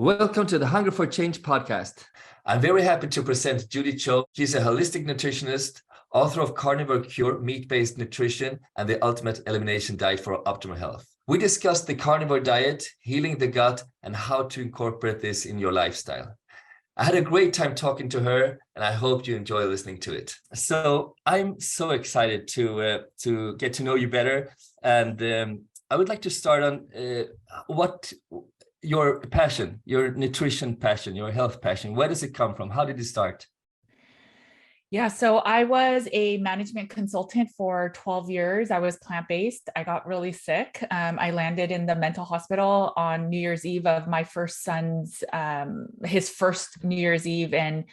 Welcome to the Hunger for Change podcast. I'm very happy to present Judy Cho. She's a holistic nutritionist, author of Carnivore Cure, meat-based nutrition, and the ultimate elimination diet for optimal health. We discussed the carnivore diet, healing the gut, and how to incorporate this in your lifestyle. I had a great time talking to her, and I hope you enjoy listening to it. So I'm so excited to get to know you better, and I would like to start on what your passion, your nutrition passion, your health passion, where does it come from? How did it start? Yeah, so I was a management consultant for 12 years. I was plant-based. I got really sick. I landed in the mental hospital on New Year's Eve of my first son's, his first New Year's Eve. And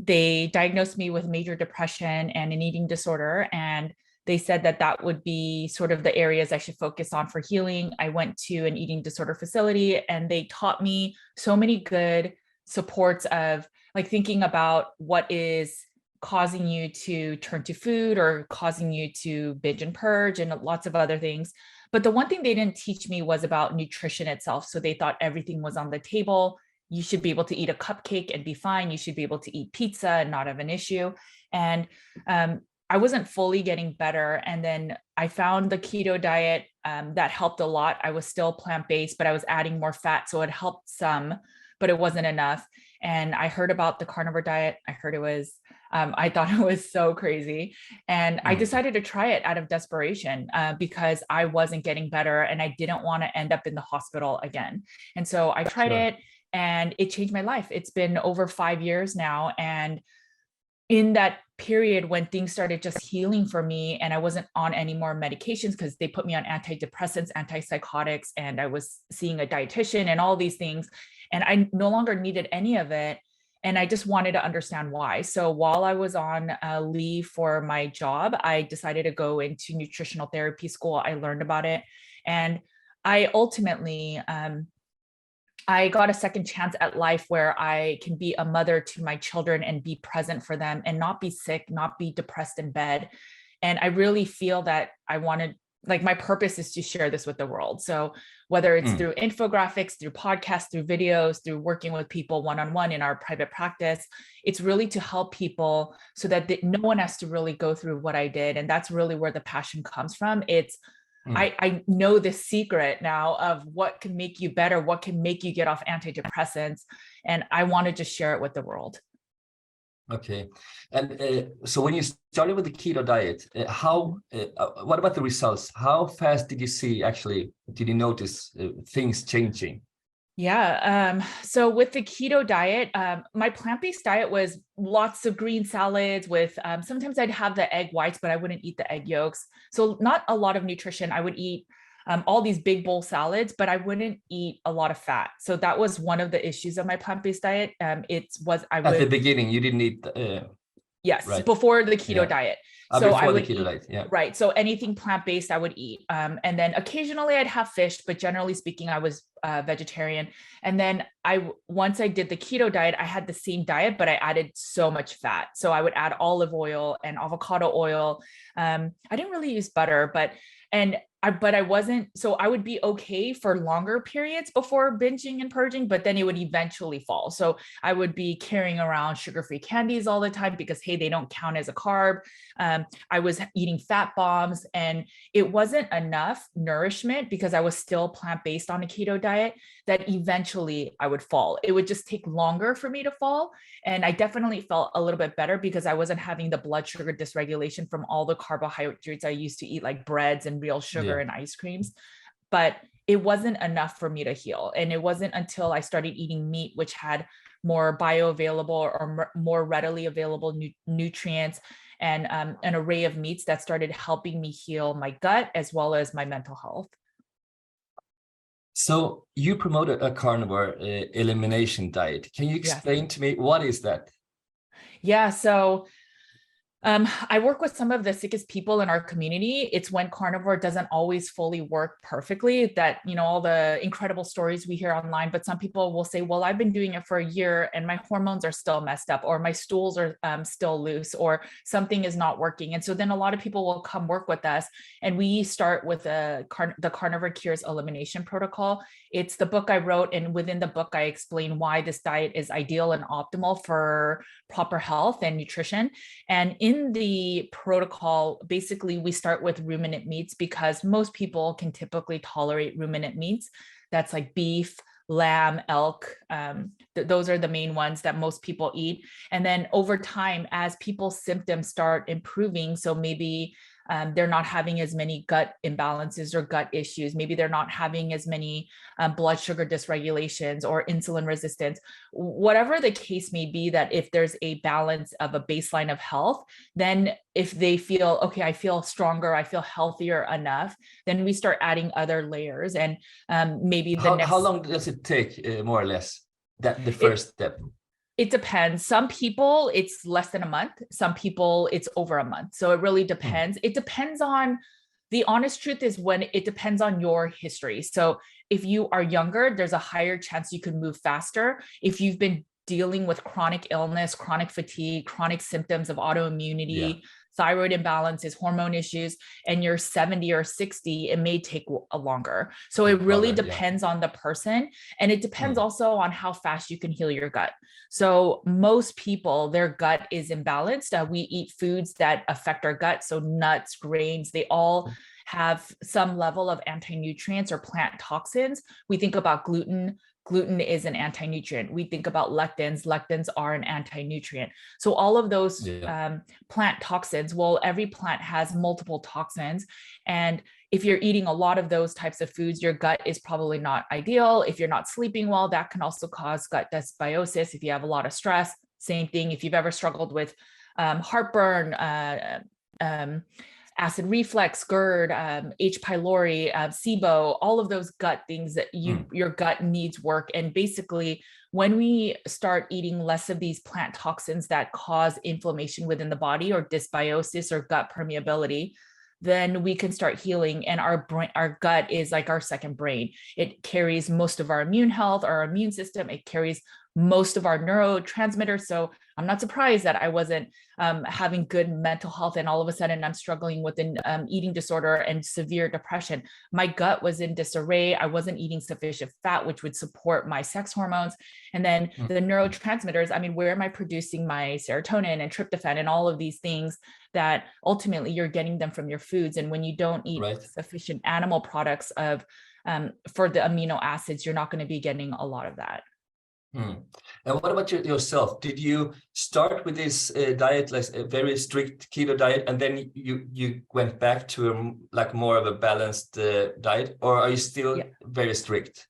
they diagnosed me with major depression and an eating disorder. And they said that that would be sort of the areas I should focus on for healing. I went to an eating disorder facility and they taught me so many good supports of like thinking about what is causing you to turn to food or causing you to binge and purge and lots of other things. But the one thing they didn't teach me was about nutrition itself. So they thought everything was on the table. You should be able to eat a cupcake and be fine. You should be able to eat pizza and not have an issue. And I wasn't fully getting better. And then I found the keto diet that helped a lot. I was still plant-based, but I was adding more fat. So it helped some, but it wasn't enough. And I heard about the carnivore diet. I heard it was, I thought it was so crazy. And I decided to try it out of desperation because I wasn't getting better and I didn't want to end up in the hospital again. And so I tried it and it changed my life. It's been over 5 years now. And in that period when things started just healing for me and I wasn't on any more medications because they put me on antidepressants, antipsychotics, and I was seeing a dietitian and all these things. And I no longer needed any of it. And I just wanted to understand why. So while I was on leave for my job, I decided to go into nutritional therapy school. I learned about it. And I ultimately, I got a second chance at life where I can be a mother to my children and be present for them and not be sick, not be depressed in bed. And I really feel that I wanted, like my purpose is to share this with the world. So whether it's through infographics, through podcasts, through videos, through working with people one-on-one in our private practice, it's really to help people so that no one has to really go through what I did. And that's really where the passion comes from. It's I know the secret now of what can make you better, what can make you get off antidepressants. And I want to just share it with the world. Okay. And so when you started with the keto diet, what about the results? How fast did you see, actually, did you notice things changing? Yeah. So with the keto diet, my plant-based diet was lots of green salads with, sometimes I'd have the egg whites, but I wouldn't eat the egg yolks. So not a lot of nutrition. I would eat all these big bowl salads, but I wouldn't eat a lot of fat. So that was one of the issues of my plant-based diet. At the beginning, you didn't eat. Yes, right. Before the keto diet. So I would eat, right. So anything plant-based I would eat. And then occasionally I'd have fish, but generally speaking, I was vegetarian. And then once I did the keto diet, I had the same diet, but I added so much fat. So I would add olive oil and avocado oil. I didn't really use butter, but I wasn't, so I would be okay for longer periods before binging and purging, but then it would eventually fall. So I would be carrying around sugar-free candies all the time because, hey, they don't count as a carb. I was eating fat bombs and it wasn't enough nourishment because I was still plant-based on a keto diet that eventually I would fall. It would just take longer for me to fall. And I definitely felt a little bit better because I wasn't having the blood sugar dysregulation from all the carbohydrates I used to eat, like breads and real sugar and ice creams. But it wasn't enough for me to heal. And it wasn't until I started eating meat, which had more bioavailable or more readily available nutrients and an array of meats that started helping me heal my gut as well as my mental health. So you promoted a carnivore elimination diet. Can you explain to me what is that? Yeah, so I work with some of the sickest people in our community. It's when carnivore doesn't always fully work perfectly that, all the incredible stories we hear online, but some people will say, well, I've been doing it for a year and my hormones are still messed up, or my stools are still loose, or something is not working. And so then a lot of people will come work with us, and we start with the Carnivore Cure's Elimination protocol. It's the book I wrote, and within the book, I explain why this diet is ideal and optimal for proper health and nutrition. And in the protocol, basically, we start with ruminant meats because most people can typically tolerate ruminant meats. That's like beef, lamb, elk. Those are the main ones that most people eat. And then over time, as people's symptoms start improving, so maybe they're not having as many gut imbalances or gut issues. Maybe they're not having as many blood sugar dysregulations or insulin resistance, whatever the case may be, that if there's a balance of a baseline of health, then if they feel, okay, I feel stronger, I feel healthier enough, then we start adding other layers. And maybe how long does it take, more or less, that the first step? It depends. Some people, it's less than a month. Some people, it's over a month. So it really depends. It depends on, the honest truth is, when it depends on your history. So if you are younger, there's a higher chance you can move faster. If you've been dealing with chronic illness, chronic fatigue, chronic symptoms of autoimmunity, thyroid imbalances, hormone issues, and you're 70 or 60, it may take a longer. So it really depends on the person. And it depends also on how fast you can heal your gut. So most people, their gut is imbalanced. We eat foods that affect our gut. So nuts, grains, they all have some level of anti-nutrients or plant toxins. We think about gluten. Gluten is an anti-nutrient. We think about lectins. Lectins are an anti-nutrient. So all of those plant toxins, well, every plant has multiple toxins. And if you're eating a lot of those types of foods, your gut is probably not ideal. If you're not sleeping well, that can also cause gut dysbiosis. If you have a lot of stress, same thing. If you've ever struggled with heartburn, acid reflux, GERD, H. pylori, SIBO, all of those gut things that your gut needs work. And basically, when we start eating less of these plant toxins that cause inflammation within the body, or dysbiosis or gut permeability, then we can start healing. And our gut is like our second brain. It carries most of our immune health, our immune system. It carries most of our neurotransmitters. So I'm not surprised that I wasn't having good mental health, and all of a sudden I'm struggling with an eating disorder and severe depression. My gut was in disarray. I wasn't eating sufficient fat, which would support my sex hormones. And then the neurotransmitters, I mean, where am I producing my serotonin and tryptophan and all of these things that ultimately you're getting them from your foods? And when you don't eat sufficient animal products for the amino acids, you're not going to be getting a lot of that. And what about yourself? Did you start with this diet, like a very strict keto diet, and then you went back to like more of a balanced diet, or are you still very strict?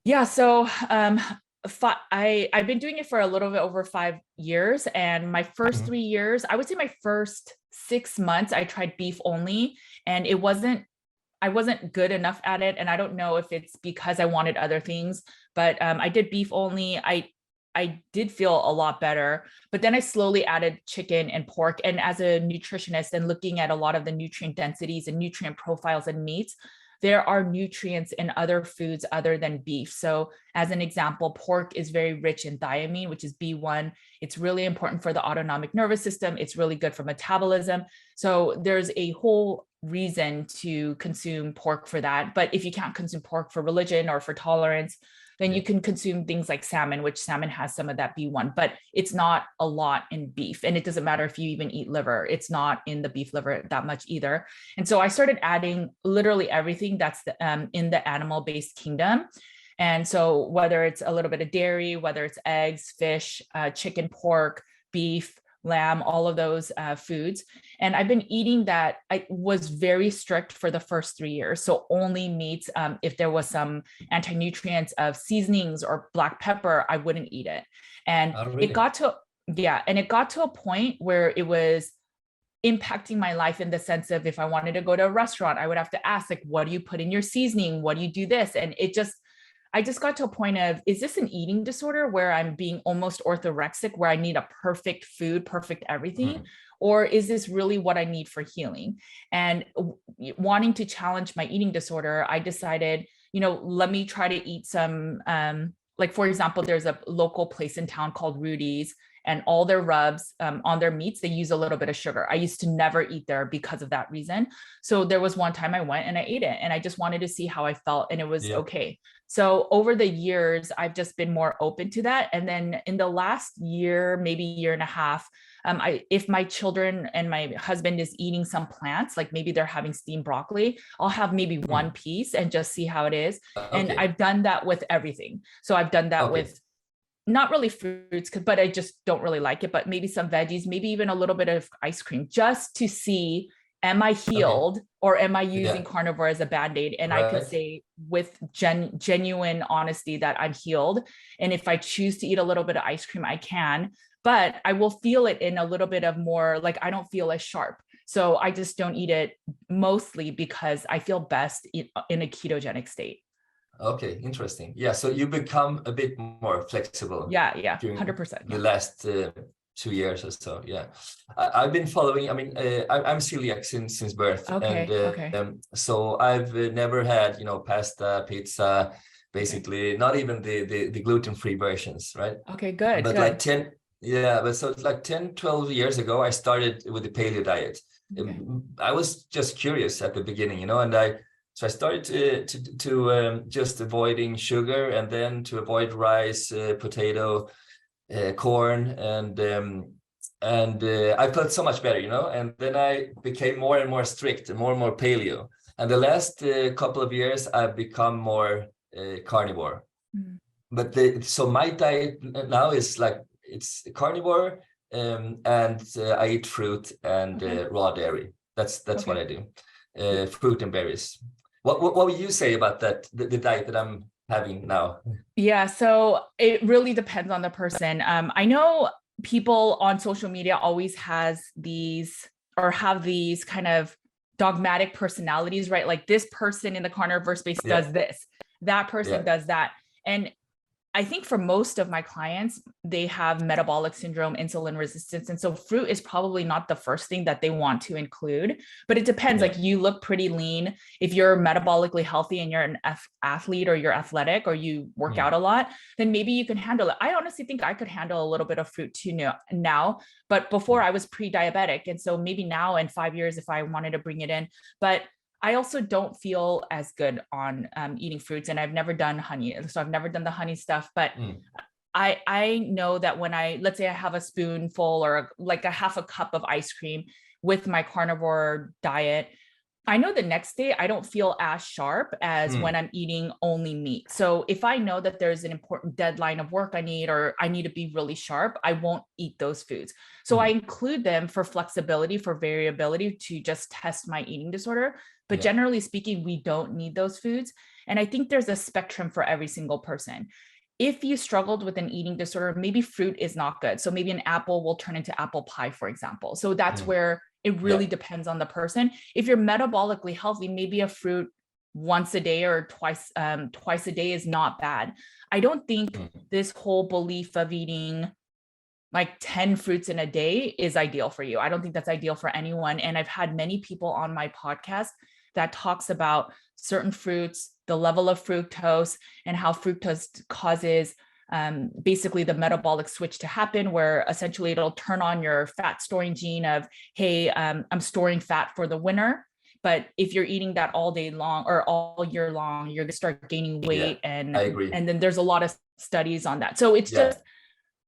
Yeah. So I've been doing it for a little bit over 5 years, and my first 3 years, I would say my first 6 months, I tried beef only, and I wasn't good enough at it. And I don't know if it's because I wanted other things, but I did beef only. I did feel a lot better, but then I slowly added chicken and pork. And as a nutritionist and looking at a lot of the nutrient densities and nutrient profiles in meats, there are nutrients in other foods other than beef. So as an example, pork is very rich in thiamine, which is B1. It's really important for the autonomic nervous system. It's really good for metabolism. So there's a whole reason to consume pork for that. But if you can't consume pork for religion or for tolerance, then you can consume things like salmon, which salmon has some of that B1, but it's not a lot in beef. And it doesn't matter if you even eat liver, it's not in the beef liver that much either. And so I started adding literally everything that's in the animal-based kingdom. And so whether it's a little bit of dairy, whether it's eggs, fish, chicken, pork, beef, lamb, all of those foods. And I've been eating that. I was very strict for the first 3 years. So only meats, if there was some anti-nutrients of seasonings or black pepper, I wouldn't eat it. And it got to a point where it was impacting my life in the sense of, if I wanted to go to a restaurant, I would have to ask, like, what do you put in your seasoning? What do you do this? And I just got to a point of, is this an eating disorder where I'm being almost orthorexic, where I need a perfect food, perfect everything? or is this really what I need for healing? And wanting to challenge my eating disorder, I decided, let me try to eat some, like, for example, there's a local place in town called Rudy's, and all their rubs on their meats, they use a little bit of sugar. I used to never eat there because of that reason. So there was one time I went and I ate it, and I just wanted to see how I felt, and it was okay. So over the years, I've just been more open to that. And then in the last year, maybe year and a half, if my children and my husband is eating some plants, like maybe they're having steamed broccoli, I'll have maybe one piece and just see how it is. And I've done that with everything. So I've done that with not really fruits, but I just don't really like it, but maybe some veggies, maybe even a little bit of ice cream, just to see, am I healed or am I using carnivore as a Band-Aid? And I could say with genuine honesty that I'm healed. And if I choose to eat a little bit of ice cream, I can, but I will feel it in a little bit of more, like, I don't feel as sharp. So I just don't eat it, mostly because I feel best in a ketogenic state. Okay, interesting. Yeah, so you become a bit more flexible. Yeah, 100%. The last 2 years or so. Yeah, I've been following. I mean, I'm celiac since birth, and so I've never had pasta, pizza, basically not even the gluten-free versions, right? Okay, good. But like 10, but so it's like 10, 12 years ago, I started with the paleo diet. I was just curious at the beginning, and So I started to just avoiding sugar, and then to avoid rice, potato, corn, and I felt so much better, And then I became more and more strict and more paleo. And the last couple of years, I've become more carnivore. But so my diet now is like, it's carnivore, and I eat fruit and raw dairy. That's what I do. Fruit and berries. What would you say about that, the diet that I'm having now? Yeah, so it really depends on the person. I know people on social media always have these kind of dogmatic personalities, right? Like, this person in the carnivore space does this, that person does that. And I think for most of my clients, they have metabolic syndrome, insulin resistance. And so fruit is probably not the first thing that they want to include, but it depends. Like, you look pretty lean. If you're metabolically healthy and you're an athlete, or you're athletic, or you work out a lot, then maybe you can handle it. I honestly think I could handle a little bit of fruit too now, but before I was pre-diabetic. And so maybe now in 5 years, if I wanted to bring it in, but I also don't feel as good on eating fruits, and I've never done honey. So I've never done the honey stuff, but I know that when let's say I have a spoonful or like a half a cup of ice cream with my carnivore diet, I know the next day I don't feel as sharp as when I'm eating only meat. So if I know that there's an important deadline of work I need, or I need to be really sharp, I won't eat those foods. So I include them for flexibility, for variability, to just test my eating disorder. But generally speaking, we don't need those foods. And I think there's a spectrum for every single person. If you struggled with an eating disorder, maybe fruit is not good. So maybe an apple will turn into apple pie, for example. So that's where it really depends on the person. If you're metabolically healthy, maybe a fruit once a day or twice a day is not bad. I don't think this whole belief of eating like 10 fruits in a day is ideal for you. I don't think that's ideal for anyone. And I've had many people on my podcast that talks about certain fruits, the level of fructose, and how fructose causes basically the metabolic switch to happen, where essentially it'll turn on your fat storing gene of, hey, I'm storing fat for the winter. But if you're eating that all day long or all year long, you're gonna start gaining weight. And I agree. And then there's a lot of studies on that. So it's just,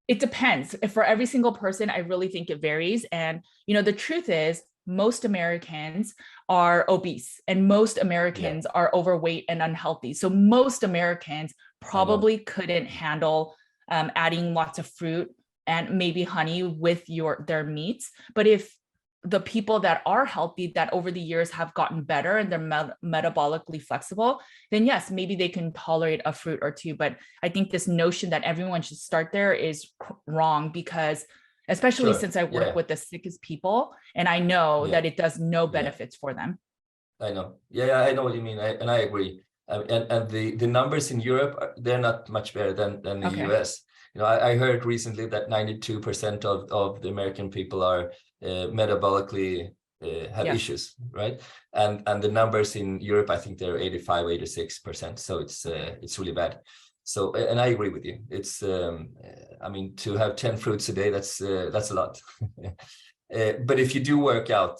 it depends. For every single person, I really think it varies. And, the truth is, most Americans are obese, and most Americans are overweight and unhealthy. So most Americans probably couldn't handle adding lots of fruit and maybe honey with their meats. But if the people that are healthy, that over the years have gotten better and they're metabolically flexible, then yes, maybe they can tolerate a fruit or two. But I think this notion that everyone should start there is wrong, because especially since I work with the sickest people, and I know that it does no benefits for them. I know. I know what you mean. And I agree. And the numbers in Europe, they're not much better than the US. I heard recently that 92% of the American people are metabolically have issues, right? And the numbers in Europe, I think they're 85, 86%. So it's really bad. So, and I agree with you. It's, I mean, to have 10 fruits a day, that's a lot. But if you do work out,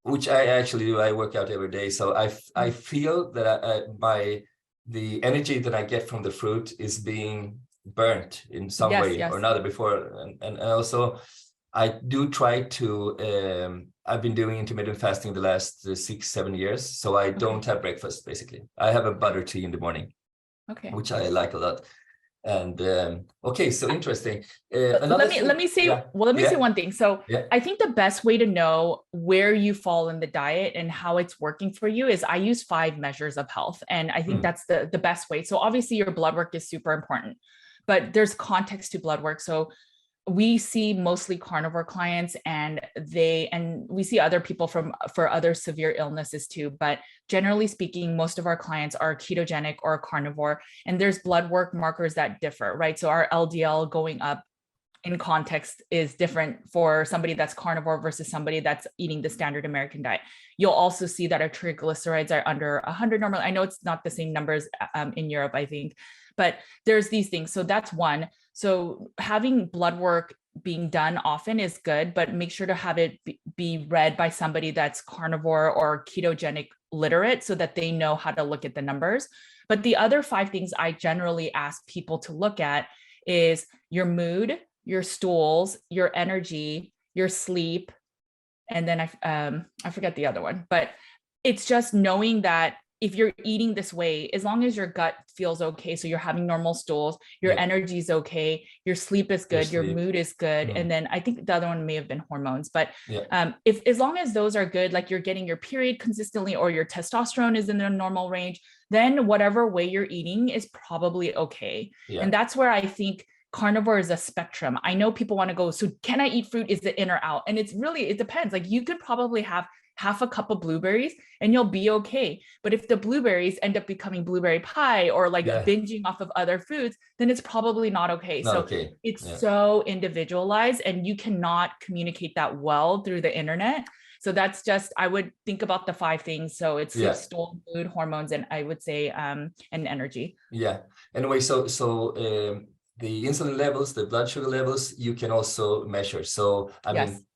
which I actually do, I work out every day. So I feel that the energy that I get from the fruit is being burnt in some way or another before. And also I do try to, I've been doing intermittent fasting the last 6-7 years. So I don't have breakfast, basically. I have a butter tea in the morning, which I like a lot. And okay, so interesting. Let me say one thing. So I think the best way to know where you fall in the diet and how it's working for you is I use 5 measures of health, and I think that's the best way. So obviously your blood work is super important, but there's context to blood work. So we see mostly carnivore clients, and we see other people for other severe illnesses too. But generally speaking, most of our clients are ketogenic or carnivore, and there's blood work markers that differ, right? So our LDL going up in context is different for somebody that's carnivore versus somebody that's eating the standard American diet. You'll also see that our triglycerides are under 100 normally. I know it's not the same numbers in Europe, I think, but there's these things. So that's one. So having blood work being done often is good, but make sure to have it be read by somebody that's carnivore or ketogenic literate so that they know how to look at the numbers. But the other 5 things I generally ask people to look at is your mood, your stools, your energy, your sleep, and then I forget the other one, but it's just knowing that if you're eating this way, as long as your gut feels okay, so you're having normal stools, your energy is okay, your sleep is good, your mood is good, and then I think the other one may have been hormones, but if as long as those are good, like you're getting your period consistently or your testosterone is in the normal range, then whatever way you're eating is probably okay. And that's where I think carnivore is a spectrum. I know people want to go, so can I eat fruit? Is it in or out? And it depends. Like you could probably have half a cup of blueberries and you'll be okay. But if the blueberries end up becoming blueberry pie or like binging off of other foods, then it's probably not okay. It's so individualized, and you cannot communicate that well through the internet. So that's just, I would think about the 5 things. So it's stool, mood, hormones, and I would say, and energy. Yeah. Anyway, so the insulin levels, the blood sugar levels, you can also measure. So, I mean,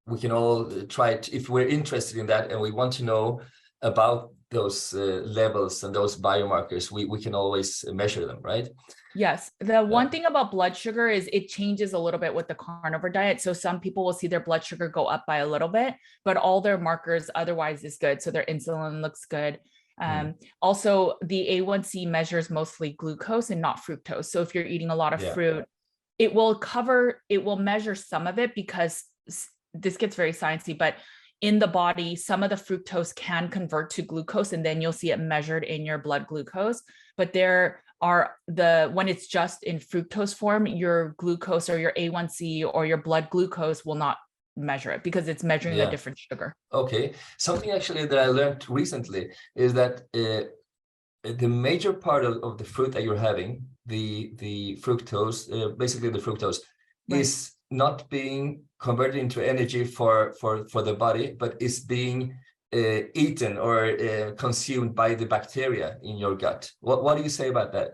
we can all try it if we're interested in that and we want to know about those levels and those biomarkers, we can always measure them, right? Yes. The one thing about blood sugar is it changes a little bit with the carnivore diet. So some people will see their blood sugar go up by a little bit, but all their markers otherwise is good. So their insulin looks good. Also, the A1C measures mostly glucose and not fructose. So if you're eating a lot of fruit, it will measure some of it, because this gets very sciencey, but in the body, some of the fructose can convert to glucose, and then you'll see it measured in your blood glucose. But when it's just in fructose form, your glucose or your A1C or your blood glucose will not measure it, because it's measuring a different sugar. Okay. Something actually that I learned recently is that the major part of the fruit that you're having, the fructose, basically the fructose, is not being converted into energy for the body, but is being eaten or consumed by the bacteria in your gut. What do you say about that?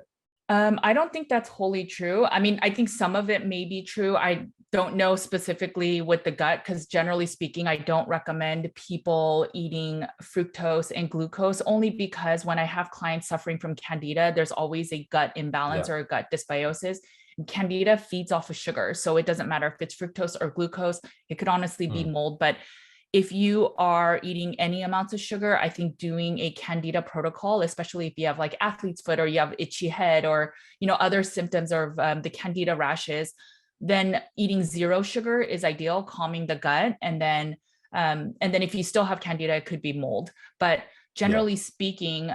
I don't think that's wholly true. I mean, I think some of it may be true. I don't know specifically with the gut, because generally speaking, I don't recommend people eating fructose and glucose, only because when I have clients suffering from candida, there's always a gut imbalance or a gut dysbiosis. And candida feeds off of sugar. So it doesn't matter if it's fructose or glucose, it could honestly be mold. But if you are eating any amounts of sugar, I think doing a candida protocol, especially if you have like athlete's foot or you have itchy head or, other symptoms of the candida rashes, then eating 0 sugar is ideal, calming the gut. And then if you still have candida, it could be mold. But generally speaking,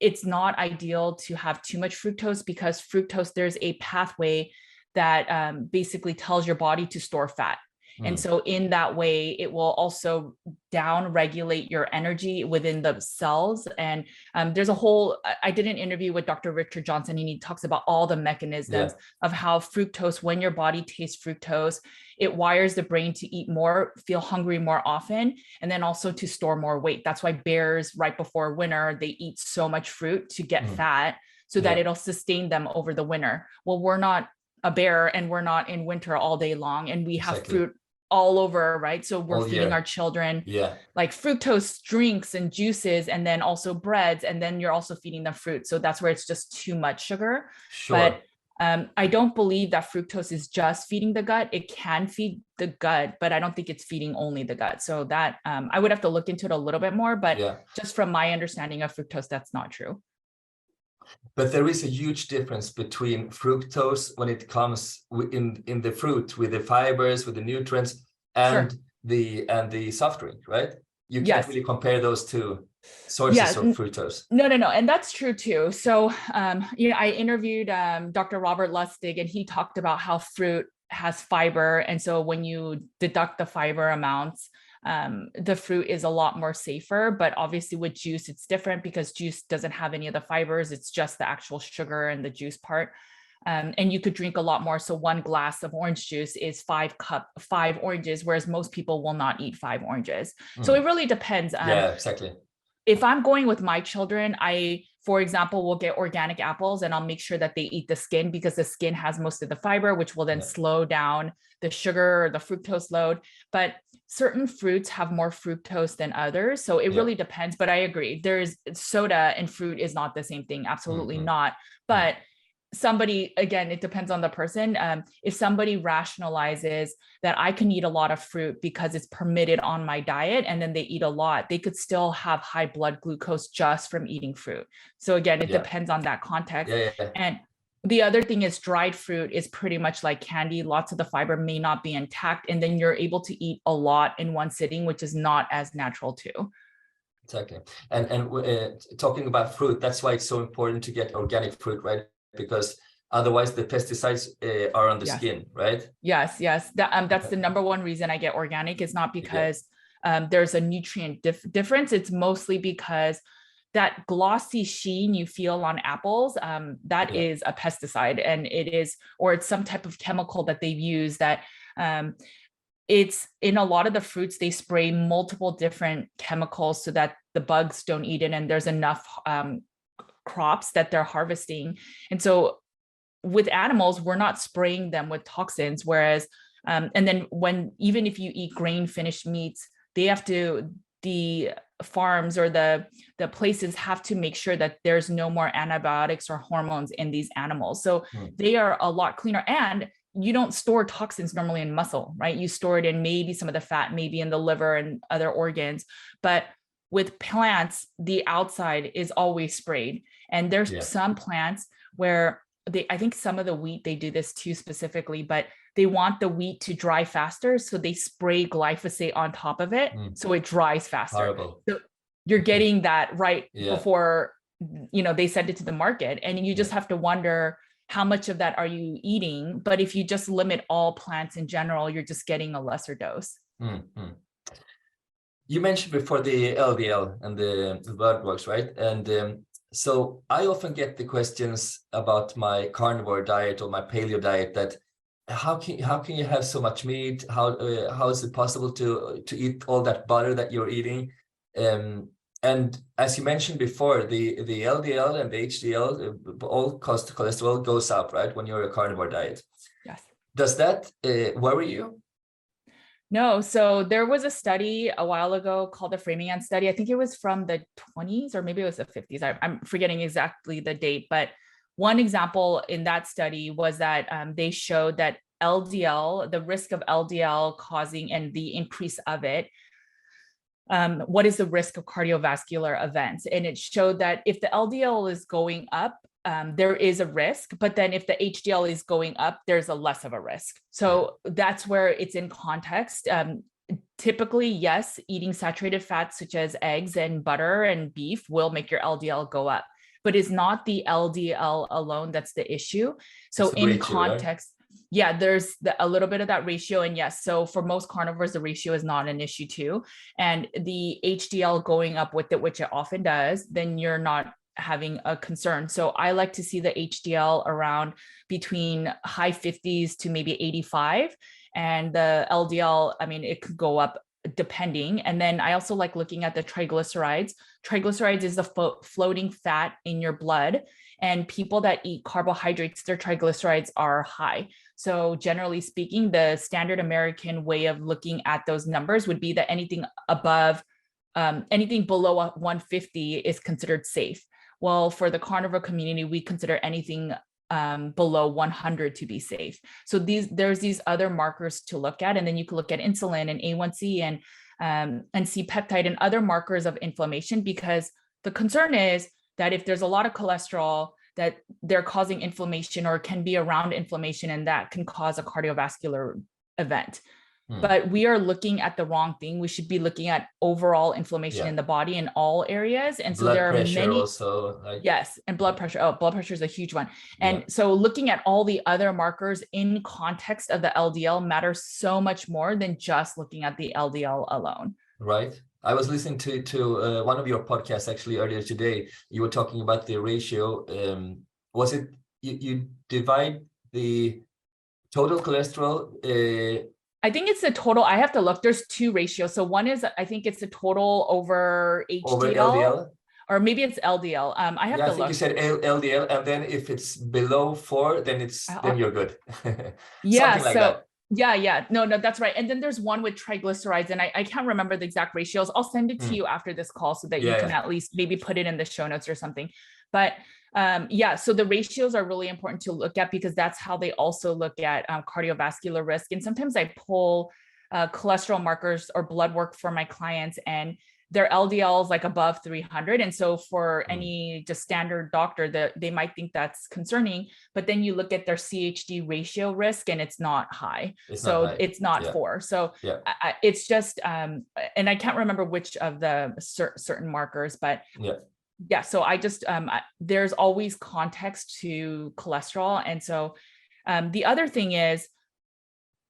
it's not ideal to have too much fructose, because fructose, there's a pathway that basically tells your body to store fat. And so in that way, it will also down regulate your energy within the cells. And there's a whole, I did an interview with Dr. Richard Johnson, and he talks about all the mechanisms of how fructose, when your body tastes fructose, it wires the brain to eat more, feel hungry more often, and then also to store more weight. That's why bears right before winter, they eat so much fruit to get fat so that it'll sustain them over the winter. Well, we're not a bear and we're not in winter all day long, and we have fruit all over, right? So we're feeding our children like fructose drinks and juices, and then also breads, and then you're also feeding them fruit. So that's where it's just too much sugar. But I don't believe that fructose is just feeding the gut. It can feed the gut, but I don't think it's feeding only the gut. So that I would have to look into it a little bit more, but just from my understanding of fructose, that's not true. But there is a huge difference between fructose when it comes in the fruit, with the fibers, with the nutrients, and the soft drink, right? You can't really compare those two sources of fructose. No. And that's true too. So, I interviewed Dr. Robert Lustig, and he talked about how fruit has fiber. And so when you deduct the fiber amounts, the fruit is a lot more safer. But obviously with juice, it's different because juice doesn't have any of the fibers. It's just the actual sugar and the juice part. And you could drink a lot more. So one glass of orange juice is 5 oranges, whereas most people will not eat 5 oranges. So it really depends. Exactly. If I'm going with my children, I, for example, will get organic apples, and I'll make sure that they eat the skin, because the skin has most of the fiber, which will then slow down the sugar or the fructose load. But certain fruits have more fructose than others. So it really depends. But I agree, there's soda and fruit is not the same thing. Absolutely not. But somebody, again, it depends on the person. If somebody rationalizes that I can eat a lot of fruit because it's permitted on my diet, and then they eat a lot, they could still have high blood glucose just from eating fruit. So again, it depends on that context. And the other thing is, dried fruit is pretty much like candy. Lots of the fiber may not be intact, and then you're able to eat a lot in one sitting, which is not as natural too. Exactly. And talking about fruit, that's why it's so important to get organic fruit, right? Because otherwise the pesticides are on the skin, right? Yes. That's the number one reason I get organic. Is not because there's a nutrient difference. It's mostly because that glossy sheen you feel on apples, that is a pesticide, and it's some type of chemical that they've used that it's in a lot of the fruits. They spray multiple different chemicals so that the bugs don't eat it, and there's enough crops that they're harvesting. And so with animals, we're not spraying them with toxins, whereas and then even if you eat grain finished meats, the farms or the places have to make sure that there's no more antibiotics or hormones in these animals. So they are a lot cleaner. And you don't store toxins normally in muscle, right? You store it in maybe some of the fat, maybe in the liver and other organs. But with plants, the outside is always sprayed. And there's some plants where I think some of the wheat, they do this too specifically, but they want the wheat to dry faster. So they spray glyphosate on top of it. So it dries faster. Horrible. So you're getting that right before, they send it to the market. And you just have to wonder, how much of that are you eating? But if you just limit all plants in general, you're just getting a lesser dose. You mentioned before the LDL and the blood works, right? And so I often get the questions about my carnivore diet or my paleo diet, that how can you have so much meat? How is it possible to eat all that butter that you're eating? And as you mentioned before, the LDL and the HDL, all cause cholesterol goes up, right, when you're a carnivore diet. Yes. Does that worry you? No. So there was a study a while ago called the Framingham study. I think it was from the 20s or maybe it was the 50s. I'm forgetting exactly the date, but one example in that study was that they showed that LDL, the risk of LDL causing and the increase of it, what is the risk of cardiovascular events? And it showed that if the LDL is going up, there is a risk, but then if the HDL is going up, there's a less of a risk. So that's where it's in context. Typically, yes, eating saturated fats such as eggs and butter and beef will make your LDL go up, but it's not the LDL alone that's the issue. So in context, there's a little bit of that ratio. And yes, so for most carnivores, the ratio is not an issue too. And the HDL going up with it, which it often does, then you're not having a concern. So I like to see the HDL around between high 50s to maybe 85. And the LDL, I mean, it could go up depending. And then I also like looking at the triglycerides. Triglycerides is the floating fat in your blood. And people that eat carbohydrates, their triglycerides are high. So generally speaking, the standard American way of looking at those numbers would be that anything above, anything below 150 is considered safe. Well, for the carnivore community, we consider anything below 100 to be safe. So there's these other markers to look at, and then you can look at insulin and A1C and C-peptide and other markers of inflammation, because the concern is that if there's a lot of cholesterol, that they're causing inflammation or can be around inflammation, and that can cause a cardiovascular event. But we are looking at the wrong thing. We should be looking at overall inflammation in the body in all areas. And so there are many also, yes, and blood pressure. Oh, blood pressure is a huge one. And so looking at all the other markers in context of the LDL matters so much more than just looking at the LDL alone. Right. I was listening to one of your podcasts actually earlier today. You were talking about the ratio. Was it you divide the total cholesterol? I think it's the total. I have to look. There's two ratios. So one is, I think it's the total over HDL, over LDL, or maybe it's LDL. I have to look. I think you said LDL, and then if it's below 4, then then you're good. Yeah. Something like so that. yeah, no, that's right. And then there's one with triglycerides, and I can't remember the exact ratios. I'll send it to you after this call so that you can at least maybe put it in the show notes or something. But so the ratios are really important to look at, because that's how they also look at cardiovascular risk. And sometimes I pull cholesterol markers or blood work for my clients, and their LDL is like above 300. And so for any just standard doctor, they might think that's concerning, but then you look at their CHD ratio risk and it's not high. It's not 4. So it's just, and I can't remember which of the certain markers, but so I just, there's always context to cholesterol. And so the other thing is,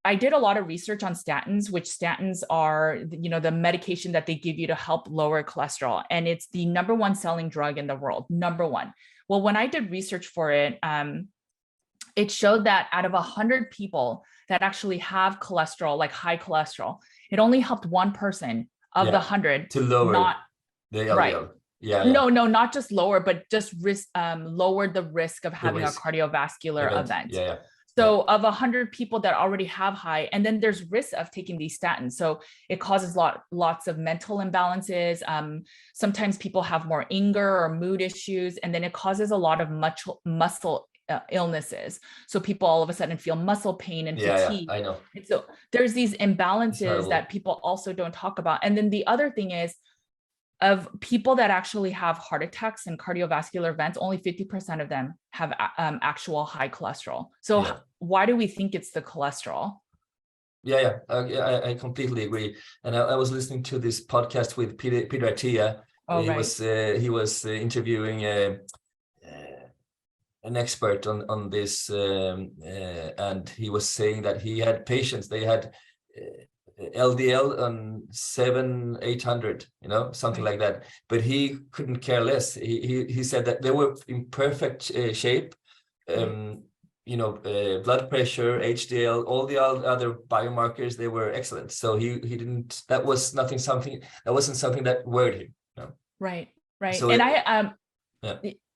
I did a lot of research on statins, which statins are, the medication that they give you to help lower cholesterol. And it's the #1 selling drug in the world, #1. Well, when I did research for it, it showed that out of 100 people that actually have cholesterol, like high cholesterol, it only helped one person of the 100 to lower the LDL. Right. No, not just lower, but just lower the risk of having a cardiovascular event. So of 100 people that already have high, and then there's risk of taking these statins. So it causes lots of mental imbalances. Sometimes people have more anger or mood issues, and then it causes a lot of muscle illnesses. So people all of a sudden feel muscle pain and fatigue. I know. And so there's these imbalances that people also don't talk about. And then the other thing is, of people that actually have heart attacks and cardiovascular events, only 50% of them have actual high cholesterol. So why do we think it's the cholesterol? I completely agree. And I was listening to this podcast with Peter Attia. He was interviewing an expert on this, and he was saying that he had patients, they had LDL on 700-800, something like that, but he couldn't care less. He said that they were in perfect shape, blood pressure, HDL, all the other biomarkers, they were excellent. So he didn't, that wasn't something that worried him. Right. So and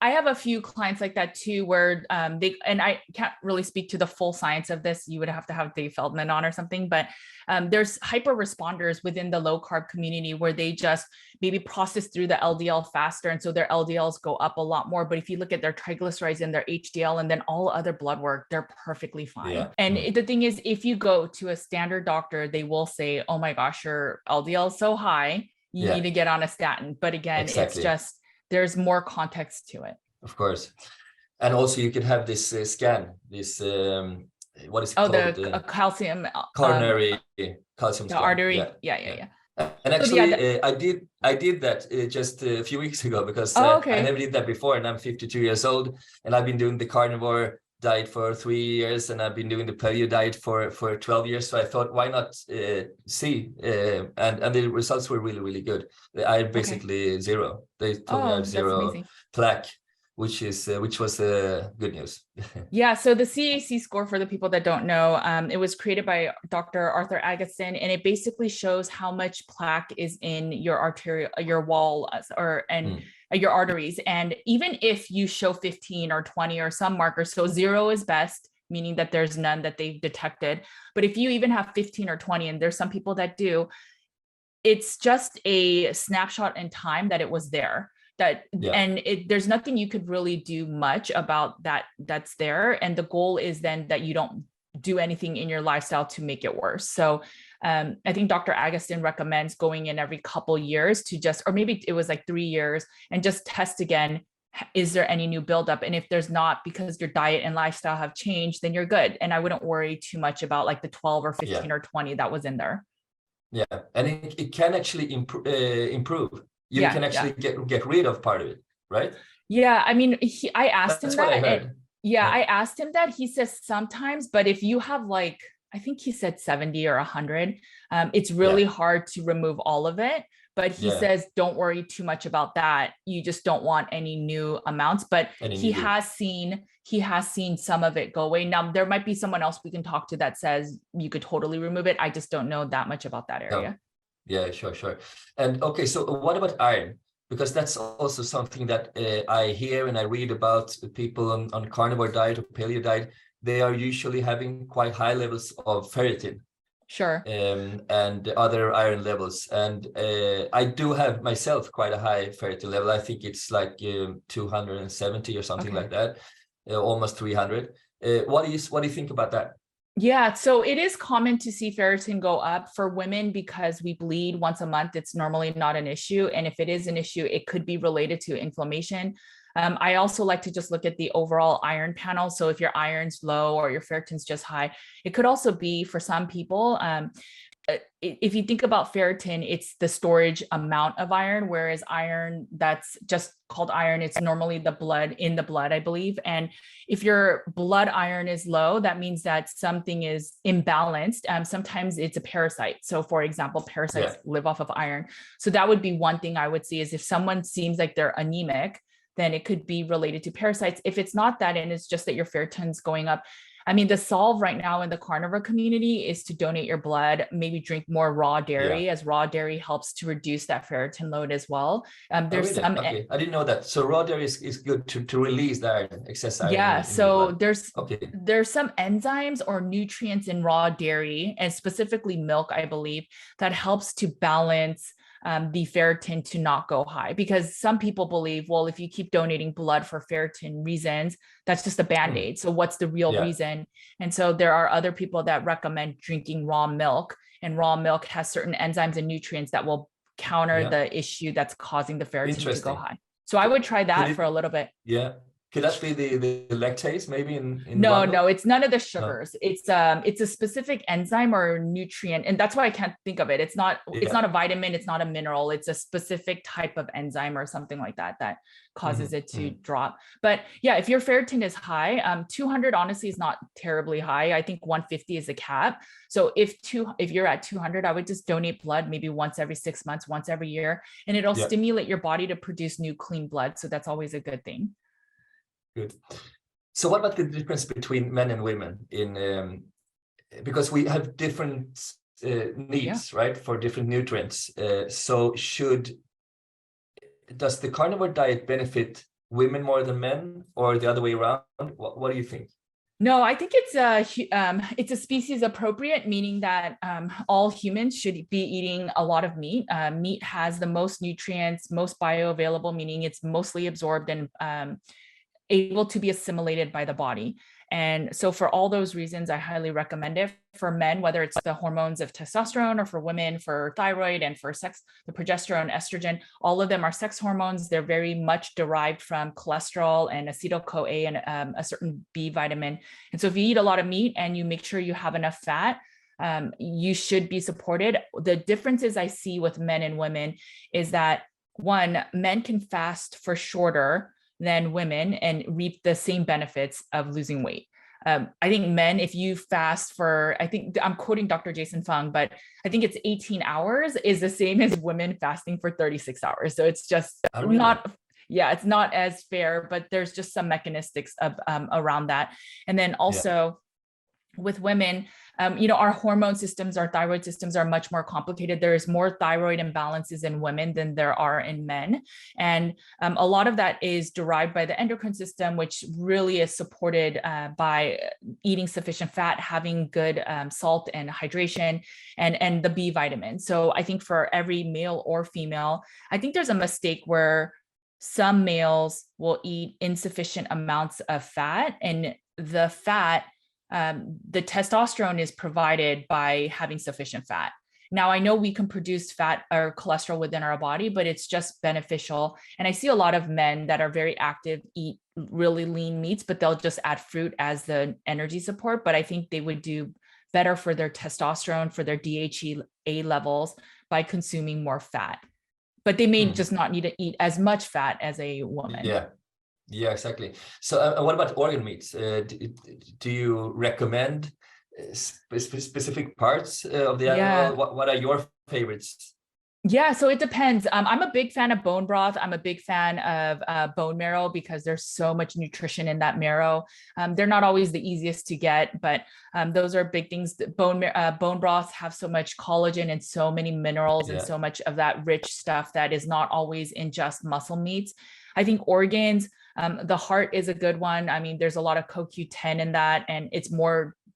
I have a few clients like that too, where and I can't really speak to the full science of this. You would have to have Dave Feldman on or something, but there's hyper responders within the low carb community where they just maybe process through the LDL faster. And so their LDLs go up a lot more. But if you look at their triglycerides and their HDL and then all other blood work, they're perfectly fine. And the thing is, if you go to a standard doctor, they will say, oh my gosh, your LDL is so high, you need to get on a statin. But again, it's just, there's more context to it. Of course. And also you can have this scan, this, what is it called? The calcium. Coronary calcium scan. Artery. And actually, I did that just a few weeks ago, because I never did that before, and I'm 52 years old, and I've been doing the carnivore diet for 3 years, and I've been doing the paleo diet for 12 years. So I thought, why not see? And the results were really, really good. I had basically zero. They told me I have zero plaque, which was good news. Yeah, so the CAC score, for the people that don't know, it was created by Dr. Arthur Agatston, and it basically shows how much plaque is in your wall your arteries. And even if you show 15 or 20 or some markers, so 0 is best, meaning that there's none that they've detected. But if you even have 15 or 20, and there's some people that do, it's just a snapshot in time that it was there. There's nothing you could really do much about that's there. And the goal is then that you don't do anything in your lifestyle to make it worse. So I think Dr. Agatston recommends going in every couple years to or maybe it was like 3 years, and just test again. Is there any new buildup? And if there's not, because your diet and lifestyle have changed, then you're good. And I wouldn't worry too much about like the 12 or 15 or 20 that was in there. Yeah, and it can actually improve. You can actually get rid of part of it, right? Yeah, I mean, I asked him that. I asked him that. He says sometimes, but if you have like, I think he said 70 or 100, it's really hard to remove all of it. But he says, don't worry too much about that. You just don't want any new amounts. But he has seen some of it go away. Now, there might be someone else we can talk to that says you could totally remove it. I just don't know that much about that area. No. Yeah, sure. And okay, so what about iron? Because that's also something that I hear and I read about people on carnivore diet or paleo diet. They are usually having quite high levels of ferritin. Sure. And other iron levels. And I do have myself quite a high ferritin level. I think it's like 270 or something like that, almost 300. What do you think about that? Yeah, so it is common to see ferritin go up for women because we bleed once a month. It's normally not an issue. And if it is an issue, it could be related to inflammation. I also like to just look at the overall iron panel. So if your iron's low or your ferritin's just high, it could also be for some people. If you think about ferritin, it's the storage amount of iron, whereas iron that's just called iron, it's normally in the blood, I believe. And if your blood iron is low, that means that something is imbalanced. Sometimes it's a parasite. So for example, parasites live off of iron. So that would be one thing I would see is if someone seems like they're anemic, then it could be related to parasites. If it's not that, and it's just that your ferritin's going up, I mean, the solve right now in the carnivore community is to donate your blood, maybe drink more raw dairy, as raw dairy helps to reduce that ferritin load as well. There's some. Okay, I didn't know that. So raw dairy is good to release that excess iron. Yeah, so there's some enzymes or nutrients in raw dairy, and specifically milk, I believe, that helps to balance the ferritin to not go high, because some people believe, well, if you keep donating blood for ferritin reasons, that's just a band-aid. So what's the real reason? And so there are other people that recommend drinking raw milk, and raw milk has certain enzymes and nutrients that will counter the issue that's causing the ferritin to go high. So I would try that for a little bit. Yeah. Could that be the lactase maybe in No, it's none of the sugars. No. It's a specific enzyme or nutrient, and that's why I can't think of it. It's not a vitamin, it's not a mineral, it's a specific type of enzyme or something like that causes it to drop. But yeah, if your ferritin is high, 200 honestly is not terribly high. I think 150 is a cap. So if you're at 200, I would just donate blood maybe once every 6 months, once every year, and it'll stimulate your body to produce new clean blood. So that's always a good thing. Good. So what about the difference between men and women because we have different needs, right, for different nutrients. So does the carnivore diet benefit women more than men, or the other way around? What do you think? No, I think it's a species appropriate, meaning that all humans should be eating a lot of meat. Meat has the most nutrients, most bioavailable, meaning it's mostly absorbed and able to be assimilated by the body. And so for all those reasons, I highly recommend it. For men, whether it's the hormones of testosterone, or for women, for thyroid, and for sex, the progesterone, estrogen, all of them are sex hormones. They're very much derived from cholesterol and acetyl-CoA and a certain B vitamin. And so if you eat a lot of meat and you make sure you have enough fat, you should be supported. The differences I see with men and women is that, one, men can fast for shorter than women and reap the same benefits of losing weight. I think men, if you fast for, I think I'm quoting Dr. Jason Fung, but I think it's 18 hours is the same as women fasting for 36 hours. So it's just Really? not, yeah, it's not as fair, but there's just some mechanistics of around that. And then also with women, our hormone systems, our thyroid systems are much more complicated. There's more thyroid imbalances in women than there are in men. And a lot of that is derived by the endocrine system, which really is supported by eating sufficient fat, having good salt and hydration, and the B vitamins. So I think for every male or female, I think there's a mistake where some males will eat insufficient amounts of fat, and the fat, the testosterone is provided by having sufficient fat. Now, I know we can produce fat or cholesterol within our body, but it's just beneficial. And I see a lot of men that are very active eat really lean meats, but they'll just add fruit as the energy support. But I think they would do better for their testosterone, for their DHEA levels by consuming more fat. But they may just not need to eat as much fat as a woman. Yeah, exactly. So what about organ meats? Do you recommend specific parts of the animal? What are your favorites? Yeah, so it depends. I'm a big fan of bone broth. I'm a big fan of bone marrow because there's so much nutrition in that marrow. They're not always the easiest to get, but those are big things. Bone broths have so much collagen and so many minerals and so much of that rich stuff that is not always in just muscle meats. I think organs, the heart is a good one. I mean, there's a lot of CoQ10 in that, and it's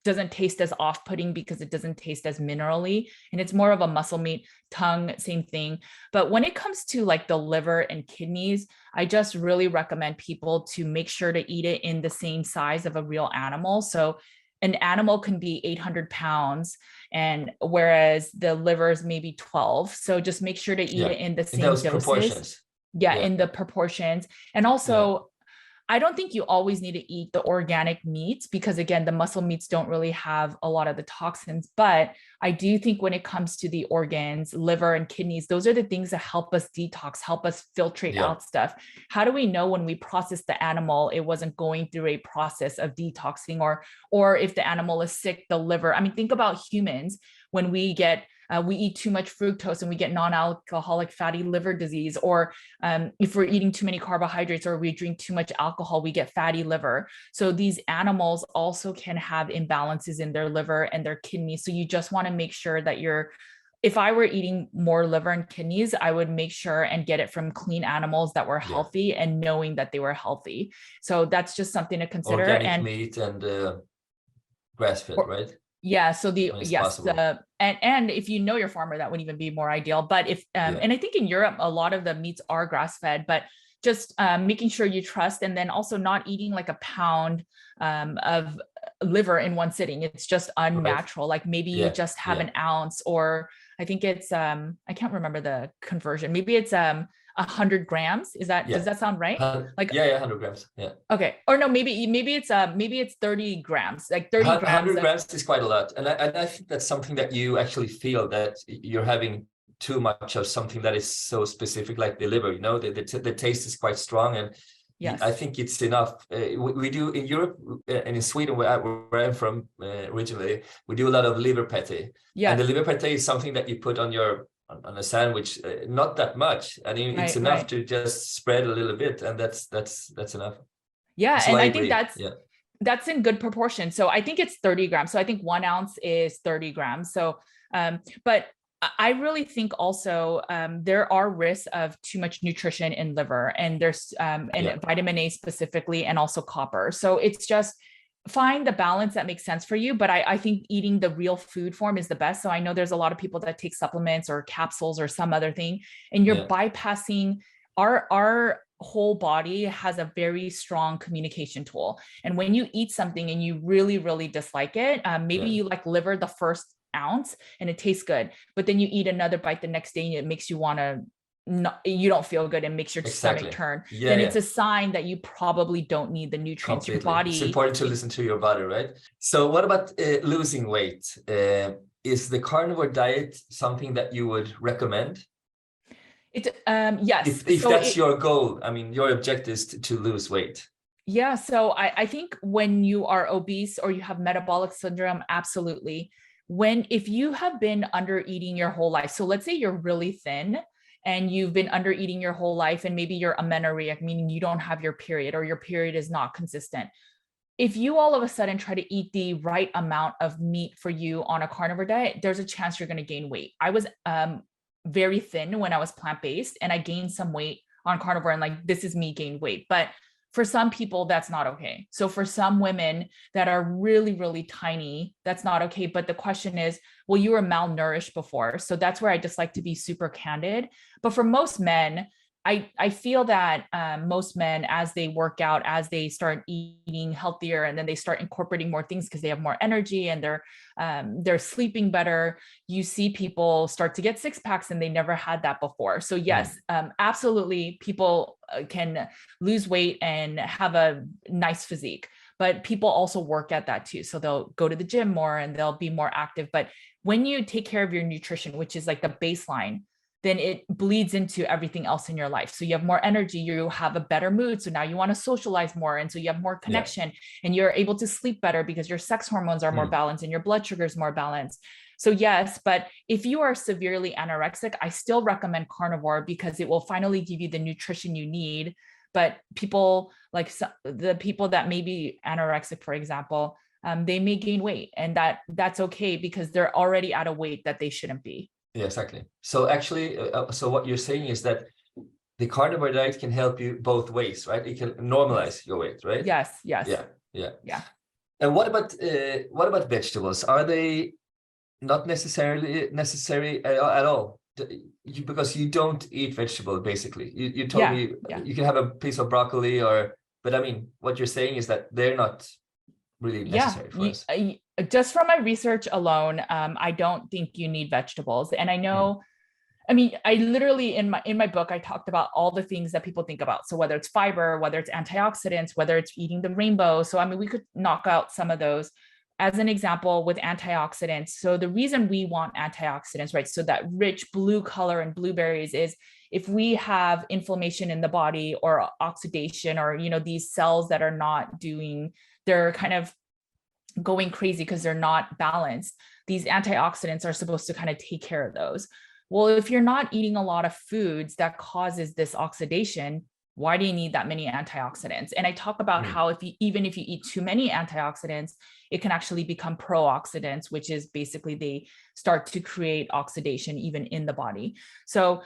doesn't taste as off-putting because it doesn't taste as minerally, and it's more of a muscle meat. Tongue, same thing. But when it comes to like the liver and kidneys, I just really recommend people to make sure to eat it in the same size of a real animal. So an animal can be 800 pounds, and whereas the liver is maybe 12. So just make sure to eat it in the same doses. Proportions. In the proportions. And also, I don't think you always need to eat the organic meats because, again, the muscle meats don't really have a lot of the toxins. But I do think when it comes to the organs, liver and kidneys, those are the things that help us detox, help us filtrate out stuff. How do we know when we process the animal, it wasn't going through a process of detoxing, or if the animal is sick, the liver? I mean, think about humans when we eat too much fructose and we get non-alcoholic fatty liver disease, or if we're eating too many carbohydrates or we drink too much alcohol, we get fatty liver. So these animals also can have imbalances in their liver and their kidneys. So you just want to make sure that if I were eating more liver and kidneys, I would make sure and get it from clean animals that were healthy and knowing that they were healthy. So that's just something to consider. Organic meat and grass-fed, right? Yeah. So and if you know your farmer, that would even be more ideal. But if, and I think in Europe, a lot of the meats are grass fed, but just making sure you trust, and then also not eating like a pound of liver in one sitting. It's just unnatural. Like maybe you just have an ounce, or I think it's, I can't remember the conversion. Maybe it's 100 grams. Does that sound right? 100 grams. Yeah. Okay. Or no, maybe it's 30 grams, like 30 grams. 100 grams is quite a lot. And I think that's something that you actually feel that you're having too much of something that is so specific, like the liver, the taste is quite strong. And I think it's enough. We do in Europe and in Sweden, where I'm from originally, we do a lot of liver pate. Yeah. And the liver pate is something that you put on a sandwich, not that much, and it's enough to just spread a little bit, and that's enough. Yeah, and I think that's in good proportion. So I think it's 30 grams. So I think 1 ounce is 30 grams. So, but I really think also there are risks of too much nutrition in liver, and there's and vitamin A specifically, and also copper. So it's just find the balance that makes sense for you. But I think eating the real food form is the best. So I know there's a lot of people that take supplements or capsules or some other thing, and you're bypassing our whole body has a very strong communication tool. And when you eat something and you really, really dislike it, maybe you like liver the first ounce and it tastes good, but then you eat another bite the next day and it makes you want to, you don't feel good and makes your stomach turn. Then it's a sign that you probably don't need the nutrients. Your body. It's important to listen to your body, right? So what about losing weight? Is the carnivore diet something that you would recommend? Yes. If that's your goal, I mean, your objective is to lose weight. Yeah, so I think when you are obese or you have metabolic syndrome, absolutely. If you have been under eating your whole life, so let's say you're really thin and you've been under eating your whole life, and maybe you're amenorrheic, meaning you don't have your period or your period is not consistent. If you all of a sudden try to eat the right amount of meat for you on a carnivore diet, there's a chance you're going to gain weight. I was very thin when I was plant-based, and I gained some weight on carnivore, and like, this is me gained weight. But for some people, that's not okay. So for some women that are really, really tiny, that's not okay. But the question is, well, you were malnourished before. So that's where I just like to be super candid. But for most men, I feel that most men, as they work out, as they start eating healthier, and then they start incorporating more things because they have more energy and they're sleeping better, you see people start to get six packs and they never had that before. So yes, absolutely, people can lose weight and have a nice physique, but people also work at that too. So they'll go to the gym more and they'll be more active. But when you take care of your nutrition, which is like the baseline, then it bleeds into everything else in your life. So you have more energy, you have a better mood. So now you want to socialize more. And so you have more connection, and you're able to sleep better because your sex hormones are more balanced and your blood sugar is more balanced. So yes, but if you are severely anorexic, I still recommend carnivore because it will finally give you the nutrition you need. But people like the people that may be anorexic, for example, they may gain weight, and that's okay because they're already at a weight that they shouldn't be. Yeah, exactly. So actually, so what you're saying is that the carnivore diet can help you both ways, right? It can normalize your weight, right? Yes. Yeah. And what about vegetables? Are they not necessarily necessary at all? Because you don't eat vegetable, basically. You told me you can have a piece of broccoli, but I mean, what you're saying is that they're not really necessary for us. Just from my research alone, I don't think you need vegetables. And I know, I mean, I literally in my book, I talked about all the things that people think about. So whether it's fiber, whether it's antioxidants, whether it's eating the rainbow. So I mean, we could knock out some of those. As an example, with antioxidants. So the reason we want antioxidants, right? So that rich blue color in blueberries is if we have inflammation in the body or oxidation, or, you know, these cells that are not doing, they're kind of going crazy because they're not balanced. These antioxidants are supposed to kind of take care of those. Well, if you're not eating a lot of foods that causes this oxidation, why do you need that many antioxidants? And I talk about how even if you eat too many antioxidants, it can actually become pro-oxidants, which is basically they start to create oxidation even in the body. So,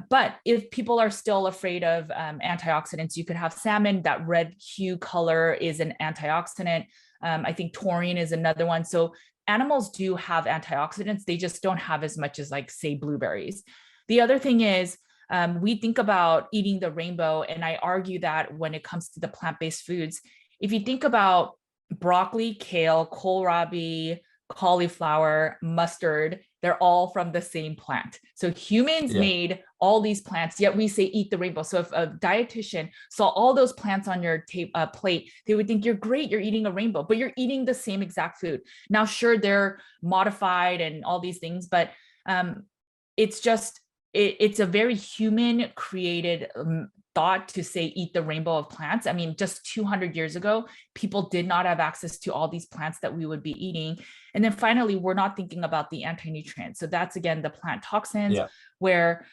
but if people are still afraid of antioxidants, you could have salmon. That red hue color is an antioxidant. I think taurine is another one. So animals do have antioxidants. They just don't have as much as, like, say, blueberries. The other thing is, we think about eating the rainbow, and I argue that when it comes to the plant-based foods, if you think about broccoli, kale, kohlrabi, cauliflower, mustard, they're all from the same plant. So humans made all these plants, yet we say eat the rainbow. So if a dietitian saw all those plants on your plate, they would think you're great, you're eating a rainbow, but you're eating the same exact food. Now, sure, they're modified and all these things, but it's just, it's a very human created thought to say eat the rainbow of plants. I mean, just 200 years ago, people did not have access to all these plants that we would be eating. And then finally, we're not thinking about the anti-nutrients. So that's, again, the plant toxins, where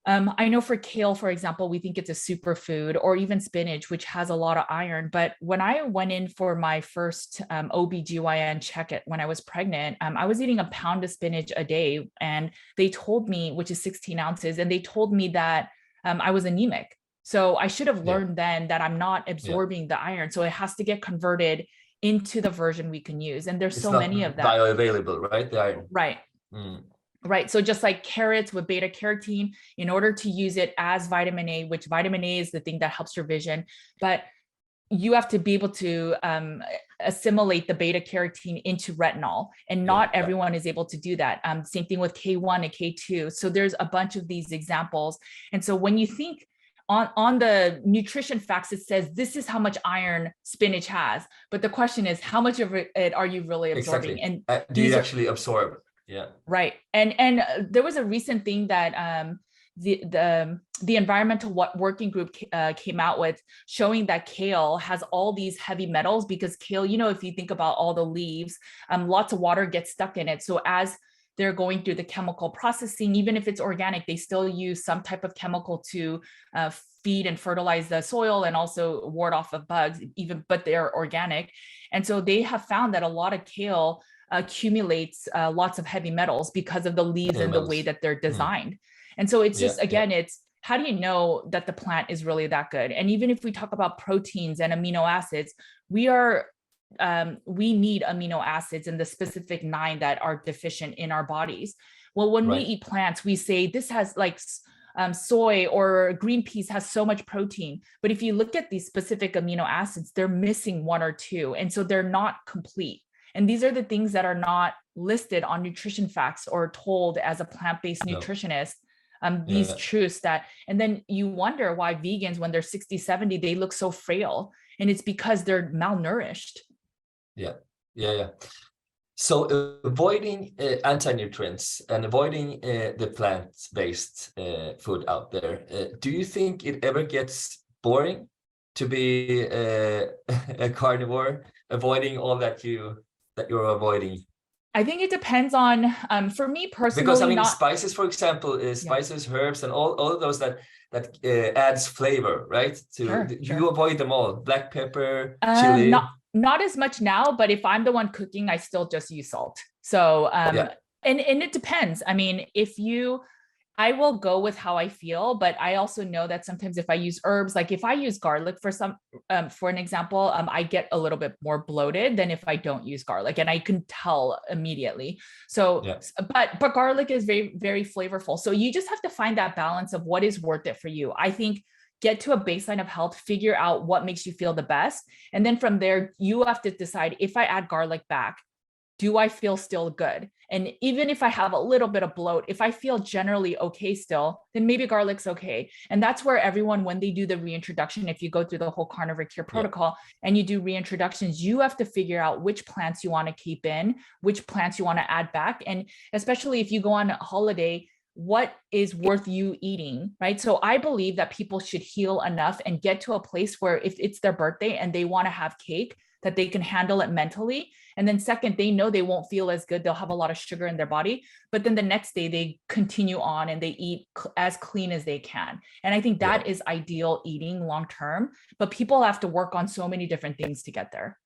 I know for kale, for example, we think it's a superfood, or even spinach, which has a lot of iron. But when I went in for my first OBGYN check when I was pregnant, I was eating a pound of spinach a day. And they told me, which is 16 ounces, and they told me that I was anemic. So I should have learned then that I'm not absorbing the iron. So it has to get converted into the version we can use. And there's so many of that. Bioavailable, right? The iron. Right. Right. So just like carrots with beta carotene, in order to use it as vitamin A, which vitamin A is the thing that helps your vision, but you have to be able to assimilate the beta carotene into retinol, and not everyone is able to do that. Same thing with K1 and K2. So there's a bunch of these examples. And so when you think on the nutrition facts, it says this is how much iron spinach has. But the question is, how much of it are you really absorbing? Exactly. And do you actually absorb? Yeah. Right. And there was a recent thing that the environmental working group came out with, showing that kale has all these heavy metals, because kale, if you think about all the leaves, lots of water gets stuck in it. So as they're going through the chemical processing, even if it's organic, they still use some type of chemical to feed and fertilize the soil and also ward off of bugs, but they're organic. And so they have found that a lot of kale accumulates lots of heavy metals because of the leaves and the way that they're designed. And so it's just, again, it's how do you know that the plant is really that good? And even if we talk about proteins and amino acids, we need amino acids in the specific 9 that are deficient in our bodies. Well, when we eat plants, we say this has like soy or green peas has so much protein, but if you look at these specific amino acids, they're missing 1 or 2, and so they're not complete. And these are the things that are not listed on nutrition facts or told as a plant-based nutritionist, these truths that, and then you wonder why vegans, when they're 60, 70, they look so frail, and it's because they're malnourished. So avoiding anti-nutrients and avoiding the plant-based food out there, do you think it ever gets boring to be a carnivore, avoiding all that you're avoiding? I think it depends on, for me personally, because I mean, spices, for example, spices, herbs, and all of those that adds flavor, right? You avoid them all. Black pepper, chili. Not as much now, but if I'm the one cooking, I still just use salt. So, and it depends. I mean, I will go with how I feel, but I also know that sometimes if I use herbs, like if I use garlic for an example, I get a little bit more bloated than if I don't use garlic, and I can tell immediately. So, but garlic is very, very flavorful. So you just have to find that balance of what is worth it for you. I think get to a baseline of health, figure out what makes you feel the best. And then from there, you have to decide, if I add garlic back, do I feel still good? And even if I have a little bit of bloat, if I feel generally okay still, then maybe garlic's okay. And that's where everyone, when they do the reintroduction, if you go through the whole Carnivore Cure protocol and you do reintroductions, you have to figure out which plants you want to keep in, which plants you want to add back. And especially if you go on a holiday, what is worth you eating, right? So I believe that people should heal enough and get to a place where if it's their birthday and they want to have cake, that they can handle it mentally. And then second, they know they won't feel as good. They'll have a lot of sugar in their body, but then the next day they continue on and they eat as clean as they can. And I think that is ideal eating long-term, but people have to work on so many different things to get there.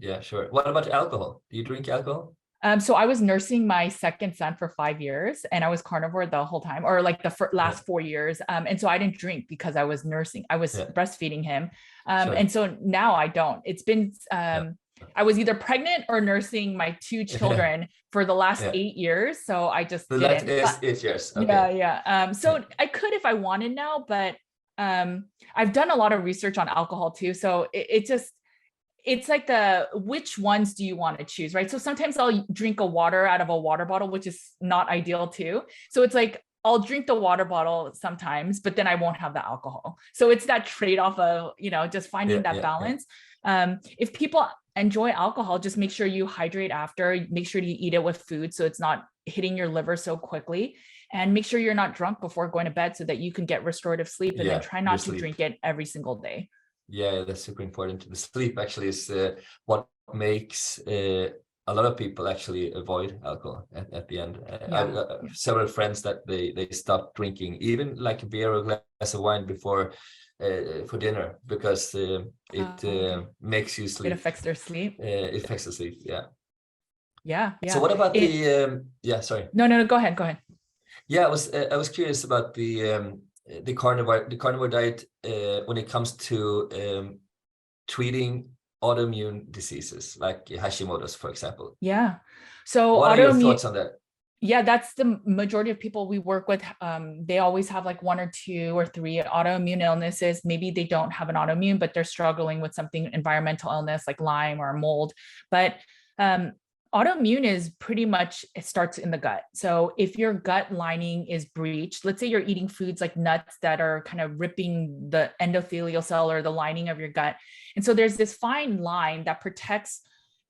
Yeah, sure. What about alcohol? Do you drink alcohol? So I was nursing my second son for 5 years, and I was carnivore the whole time, or like the last 4 years. And so I didn't drink because I was nursing. I was breastfeeding him. And so now I don't. It's been, I was either pregnant or nursing my 2 children for the last 8 years. So I just didn't. That is 8 years. Okay. So I could if I wanted now, but I've done a lot of research on alcohol too. So it's like which ones do you want to choose, right? So sometimes I'll drink a water out of a water bottle, which is not ideal too. So it's like, I'll drink the water bottle sometimes, but then I won't have the alcohol. So it's that trade-off of, just finding that balance. If people enjoy alcohol, just make sure you hydrate after, make sure you eat it with food so it's not hitting your liver so quickly, and make sure you're not drunk before going to bed so that you can get restorative sleep, and then try not to drink it every single day. Yeah, that's super important. The sleep actually is what makes a lot of people actually avoid alcohol at the end. I have several friends that they stop drinking, even like a beer or a glass of wine before for dinner, because it makes you sleep. It affects their sleep. It affects the sleep. Yeah. So what about sorry. No, go ahead. Yeah, I was curious about the carnivore diet when it comes to treating autoimmune diseases like Hashimoto's, for example. Yeah. So what are your thoughts on that? Yeah, that's the majority of people we work with. They always have like 1 or 2 or 3 autoimmune illnesses. Maybe they don't have an autoimmune, but they're struggling with something, environmental illness like Lyme or mold. But autoimmune is pretty much, it starts in the gut. So if your gut lining is breached, let's say you're eating foods like nuts that are kind of ripping the endothelial cell or the lining of your gut. And so there's this fine line that protects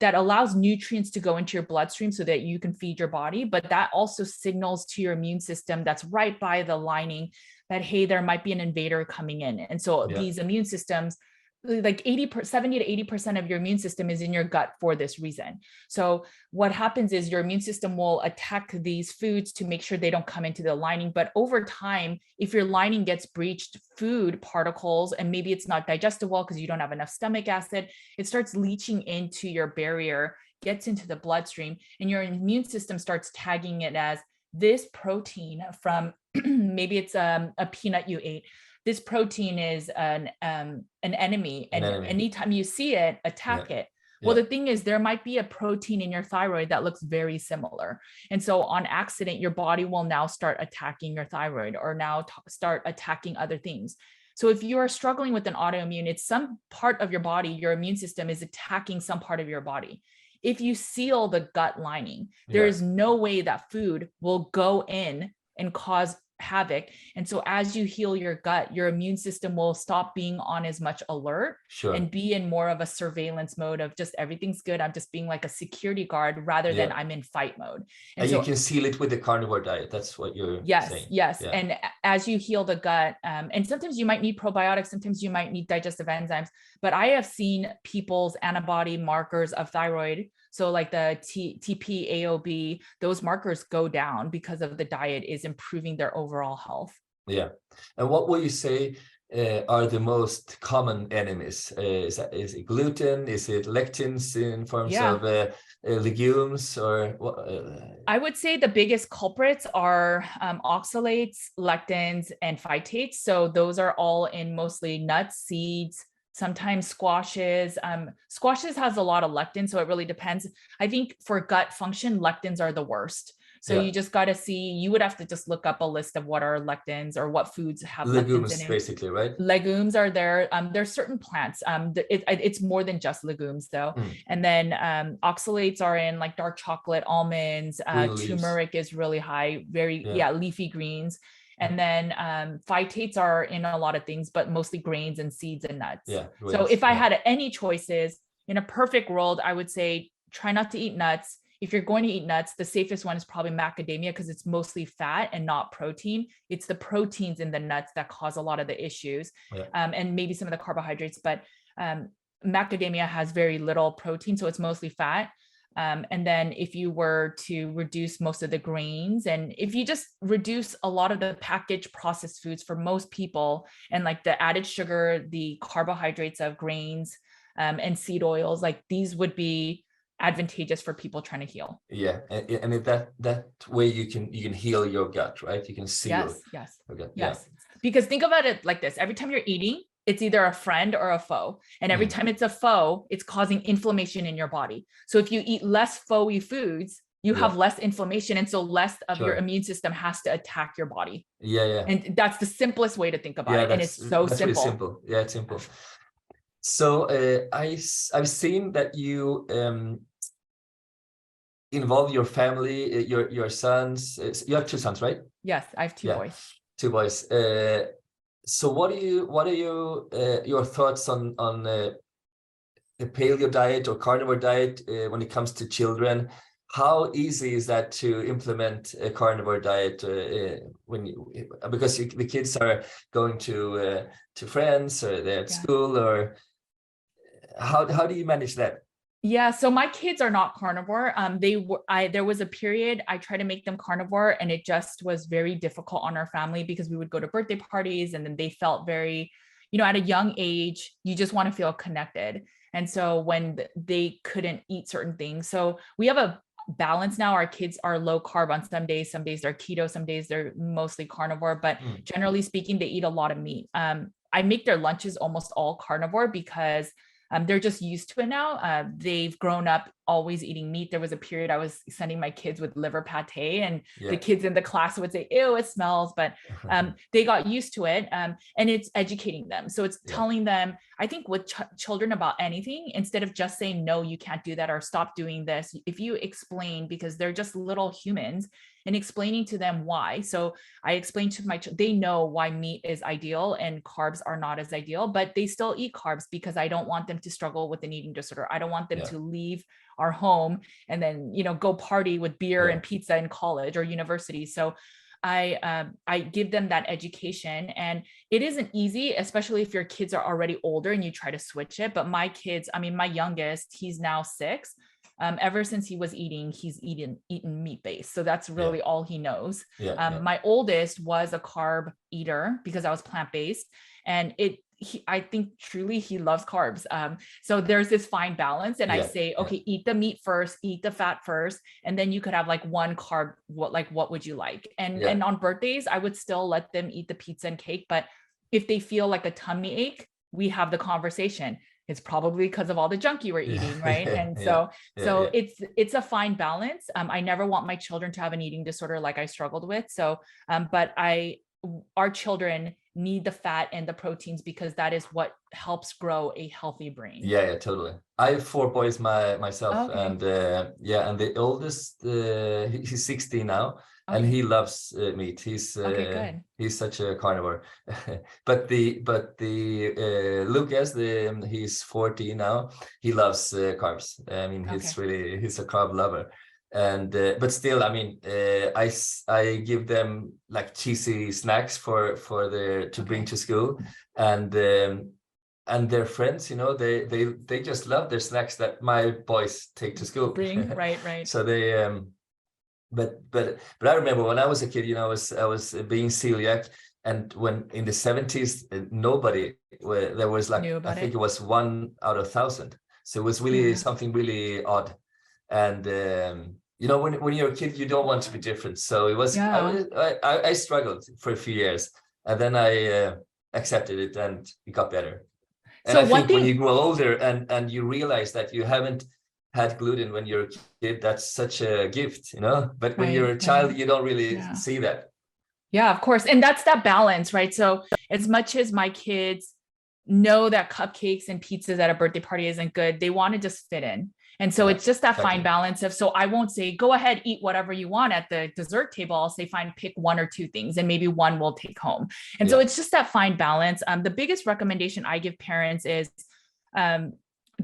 that allows nutrients to go into your bloodstream so that you can feed your body. But that also signals to your immune system that's right by the lining that, hey, there might be an invader coming in. And so these immune systems, like 70 to 80% of your immune system is in your gut for this reason. So what happens is your immune system will attack these foods to make sure they don't come into the lining. But over time, if your lining gets breached, food particles, and maybe it's not digested well because you don't have enough stomach acid, it starts leaching into your barrier, gets into the bloodstream, and your immune system starts tagging it as this protein from maybe it's a peanut you ate. This protein is an enemy, and anytime you see it, attack it. Well, the thing is, there might be a protein in your thyroid that looks very similar. And so on accident, your body will now start attacking your thyroid, or now start attacking other things. So if you are struggling with an autoimmune, it's some part of your body, your immune system is attacking some part of your body. If you seal the gut lining, there is no way that food will go in and cause havoc. And so as you heal your gut, your immune system will stop being on as much alert and be in more of a surveillance mode of just everything's good. I'm just being like a security guard rather than I'm in fight mode. And so, you can seal it with the carnivore diet. That's what you're saying. Yes. And as you heal the gut, and sometimes you might need probiotics, sometimes you might need digestive enzymes, but I have seen people's antibody markers of thyroid, so like the TP, AOB, those markers go down because of the diet is improving their overall health. Yeah. And what would you say are the most common enemies? Is it gluten? Is it lectins in forms of legumes? Or what? I would say the biggest culprits are oxalates, lectins, and phytates. So those are all in mostly nuts, seeds, sometimes squashes. Squashes has a lot of lectins, so it really depends. I think for gut function, lectins are the worst. So you just got to see, you would have to just look up a list of what are lectins or what foods have legumes lectins in it. Basically, right? Legumes are there. There's certain plants. It's more than just legumes though. And then oxalates are in like dark chocolate, almonds, turmeric is really high, leafy greens. And then phytates are in a lot of things, but mostly grains and seeds and nuts. So if I had any choices in a perfect world, I would say try not to eat nuts. If you're going to eat nuts, the safest one is probably macadamia because it's mostly fat and not protein. It's the proteins in the nuts that cause a lot of the issues, and maybe some of the carbohydrates, but macadamia has very little protein, so it's mostly fat. And then if you were to reduce most of the grains, and if you just reduce a lot of the packaged processed foods for most people, and like the added sugar, the carbohydrates of grains, and seed oils, like these would be advantageous for people trying to heal. And that way you can heal your gut, right? You can seal your gut. Because think about it like this: every time you're eating, it's either a friend or a foe. And every time it's a foe, it's causing inflammation in your body. So if you eat less foe-y foods, you have less inflammation. And so less of your immune system has to attack your body. And that's the simplest way to think about it. And it's so simple. Really simple. Yeah, it's simple. So I've seen that you involve your family, your sons. You have 2 sons, right? Yes, I have 2 boys. 2 boys. So what are your thoughts on the paleo diet or carnivore diet when it comes to children? How easy is that to implement a carnivore diet because the kids are going to friends, or they're at school, or how do you manage that? Yeah, so my kids are not carnivore. There was a period I tried to make them carnivore, and it just was very difficult on our family because we would go to birthday parties, and then they felt very, at a young age, you just want to feel connected. And so when they couldn't eat certain things, so we have a balance now. Our kids are low carb on some days they're keto, some days they're mostly carnivore, but generally speaking, they eat a lot of meat. I make their lunches almost all carnivore because they're just used to it now. They've grown up always eating meat. There was a period I was sending my kids with liver pate, and the kids in the class would say, ew, it smells, but they got used to it. And it's educating them. So it's telling them, I think with children about anything, instead of just saying, no, you can't do that, or stop doing this, if you explain, because they're just little humans, and explaining to them why. So I explained to they know why meat is ideal and carbs are not as ideal, but they still eat carbs because I don't want them to struggle with an eating disorder. I don't want them to leave our home and then, go party with beer and pizza in college or university. So I give them that education, and it isn't easy, especially if your kids are already older and you try to switch it. But my kids, my youngest, he's now 6. Ever since he was eating, he's eaten meat-based. So that's really all he knows. My oldest was a carb eater because I was plant-based, and I think truly he loves carbs. So there's this fine balance. And I say, okay, eat the meat first, eat the fat first, and then you could have like one carb. What would you like? And on birthdays, I would still let them eat the pizza and cake. But if they feel like a tummy ache, we have the conversation. It's probably because of all the junk you were eating, right? And so it's a fine balance. I never want my children to have an eating disorder like I struggled with. So, but our children need the fat and the proteins because that is what helps grow a healthy brain. Yeah, totally. I have 4 boys myself, and and the oldest, he's 16 now, and he loves meat. He's he's such a carnivore. but the Lucas, he's 14 now. He loves carbs. He's a carb lover. And but still, I give them like cheesy snacks to bring to school, and their friends, they just love their snacks that my boys take to school. Right. So they but I remember when I was a kid, I was being celiac, and when in the 70s there was like I think it was 1 out of 1,000. So it was really something really odd. And when you're a kid, you don't want to be different. So it was I struggled for a few years, and then I accepted it, and it got better. And so I think when you grow older and you realize that you haven't had gluten when you're a kid, that's such a gift, But when you're a child, you don't really see that. Yeah, of course. And that's that balance, right? So as much as my kids know that cupcakes and pizzas at a birthday party isn't good, they want to just fit in. And so it's just that fine balance of, so I won't say, go ahead, eat whatever you want at the dessert table. I'll say, fine, pick 1 or 2 things, and maybe one we'll take home. And so it's just that fine balance. The biggest recommendation I give parents is,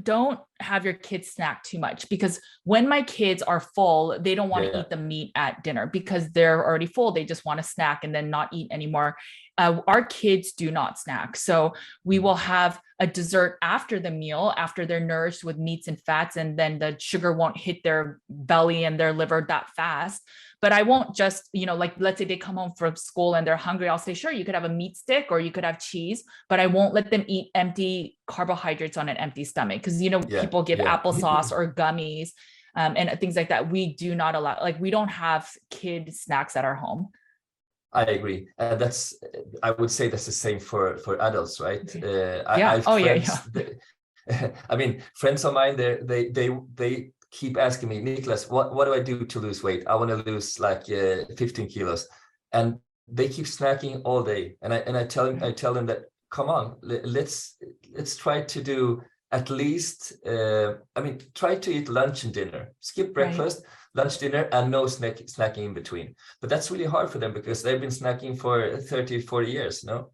don't have your kids snack too much, because when my kids are full, they don't want to eat the meat at dinner because they're already full. They just want to snack and then not eat anymore. Our kids do not snack. So we will have a dessert after the meal, after they're nourished with meats and fats, and then the sugar won't hit their belly and their liver that fast. But I won't just, like, let's say they come home from school and they're hungry. I'll say, sure, you could have a meat stick or you could have cheese, but I won't let them eat empty carbohydrates on an empty stomach. Cause people give applesauce or gummies and things like that. We do not allow, we don't have kid snacks at our home. I agree. I would say that's the same for adults, right? Friends of mine, they keep asking me, Niklas, what do I do to lose weight? I want to lose 15 kilos. And they keep snacking all day. And I tell them that, come on, let's try to do at least, try to eat lunch and dinner, skip breakfast, lunch, dinner, and no snacking in between. But that's really hard for them because they've been snacking for 30, 40 years, no?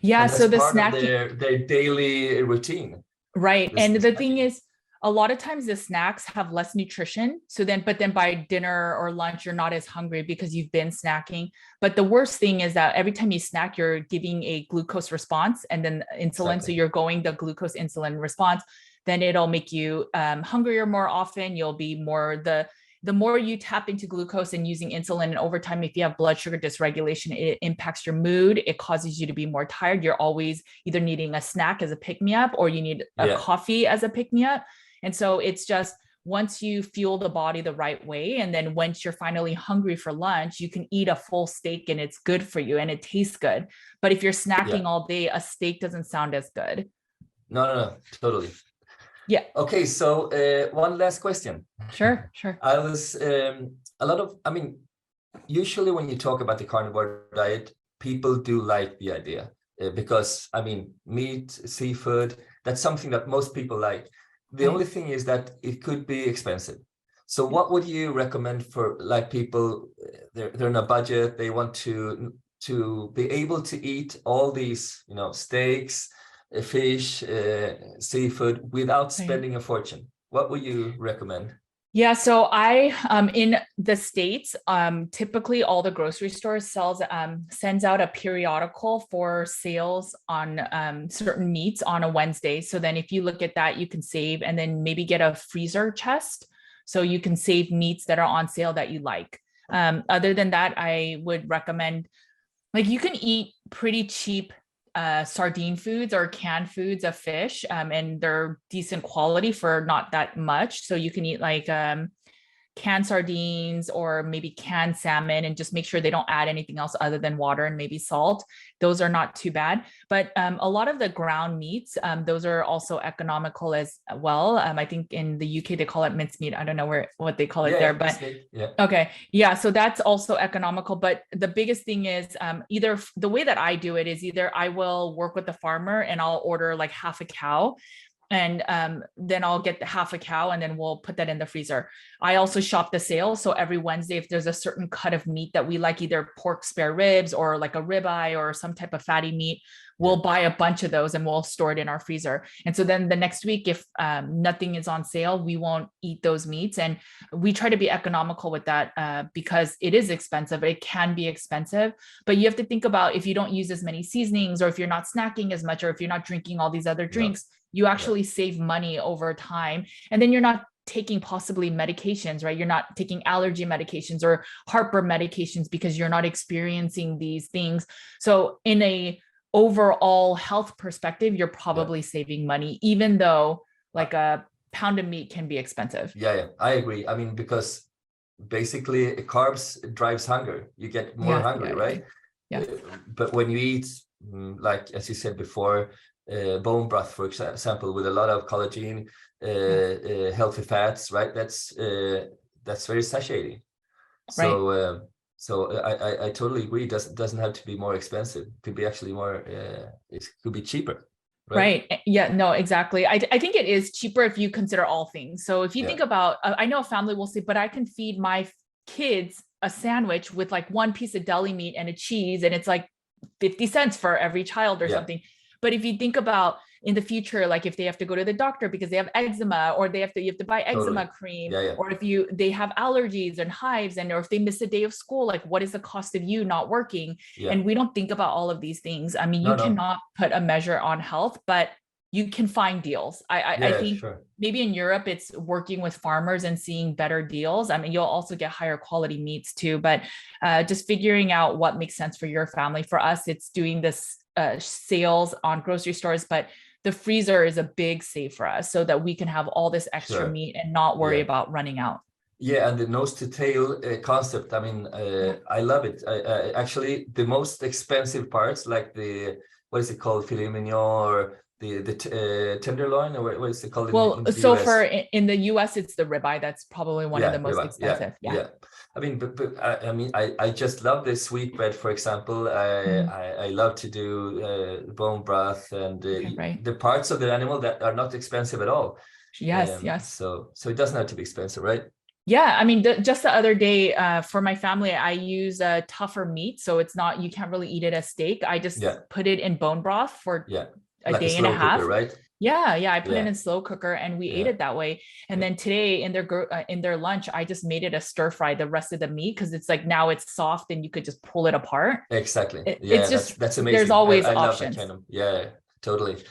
Yeah, so the snacking, of their daily routine. Right. And the thing is, a lot of times the snacks have less nutrition. But then by dinner or lunch, you're not as hungry because you've been snacking. But the worst thing is that every time you snack, you're giving a glucose response and then insulin. Exactly. So you're going the glucose insulin response, then it'll make you hungrier more often. You'll be more, the more you tap into glucose and using insulin, and over time, if you have blood sugar dysregulation, it impacts your mood. It causes you to be more tired. You're always either needing a snack as a pick-me-up or you need a coffee as a pick-me-up. And so it's just, once you fuel the body the right way, and then once you're finally hungry for lunch, you can eat a full steak and it's good for you and it tastes good. But if you're snacking all day, a steak doesn't sound as good. No, totally. Yeah. Okay. So one last question. Sure. I was usually when you talk about the carnivore diet, people do like the idea because meat, seafood, that's something that most people like. The only thing is that it could be expensive. So what would you recommend for like people, they're in a budget, they want to be able to eat all these, steaks, fish, seafood without spending a fortune? What would you recommend? Yeah, so I in the States, typically all the grocery stores sends out a periodical for sales on certain meats on a Wednesday. So then if you look at that, you can save, and then maybe get a freezer chest so you can save meats that are on sale that you like. Other than that, I would recommend, like, you can eat pretty cheap sardine foods or canned foods of fish, and they're decent quality for not that much. So you can eat like canned sardines or maybe canned salmon, and just make sure they don't add anything else other than water and maybe salt. Those are not too bad. But a lot of the ground meats, those are also economical as well. I think in the UK they call it mincemeat. I don't know what they call it there, but okay. Yeah. So that's also economical. But the biggest thing is either the way that I do it is either I will work with the farmer and I'll order like half a cow, and then I'll get the half a cow, and then we'll put that in the freezer. I also shop the sale. So every Wednesday, if there's a certain cut of meat that we like, either pork spare ribs or like a ribeye or some type of fatty meat, we'll buy a bunch of those and we'll store it in our freezer. And so then the next week, if nothing is on sale, we won't eat those meats. And we try to be economical with that because it is expensive. It can be expensive, but you have to think about, if you don't use as many seasonings, or if you're not snacking as much, or if you're not drinking all these other drinks, you actually save money over time. And then you're not taking possibly medications, right? You're not taking allergy medications or heartburn medications because you're not experiencing these things. So in a overall health perspective, you're probably saving money, even though like a pound of meat can be expensive. Yeah, I agree. I mean, because basically carbs drives hunger. You get more hungry, right? Yeah. But when you eat, like as you said before, bone broth, for example, with a lot of collagen, healthy fats, right? That's very satiating. So I totally agree. It doesn't have to be more expensive. It could be actually more. It could be cheaper. Right. Yeah, no, exactly. I think it is cheaper if you consider all things. So if you think about, I know a family will say, but I can feed my kids a sandwich with like one piece of deli meat and a cheese, and it's like 50 cents for every child or something. But if you think about in the future, like if they have to go to the doctor because they have eczema, or you have to buy eczema cream, or if they have allergies and hives, or if they miss a day of school, like what is the cost of you not working? And we don't think about all of these things. I mean, you cannot put a measure on health, but you can find deals. I think maybe in Europe, it's working with farmers and seeing better deals. I mean, you'll also get higher quality meats too, but just figuring out what makes sense for your family. For us, it's doing this sales on grocery stores, but the freezer is a big save for us so that we can have all this extra meat and not worry about running out. Yeah, and the nose to tail concept, I mean, I love it. I actually, the most expensive parts, like what is it called, filet mignon, or the tenderloin, or what is it called? Well, in the so US? in the US, it's the ribeye. That's probably one of the most expensive. Yeah. I mean, but I mean, I just love the sweetbread, for example. I love to do bone broth and the parts of the animal that are not expensive at all. Yes. So it doesn't have to be expensive, right? Yeah, I mean, just the other day for my family, I use a tougher meat, so it's not, you can't really eat it as steak. I just put it in bone broth for a like day and a half. Cooker, right? I put it in slow cooker and we ate it that way. And then today in their lunch, I just made it a stir fry, the rest of the meat, because it's like now it's soft and you could just pull it apart. Exactly. It's just that's amazing. There's always I options. love that kind of, totally.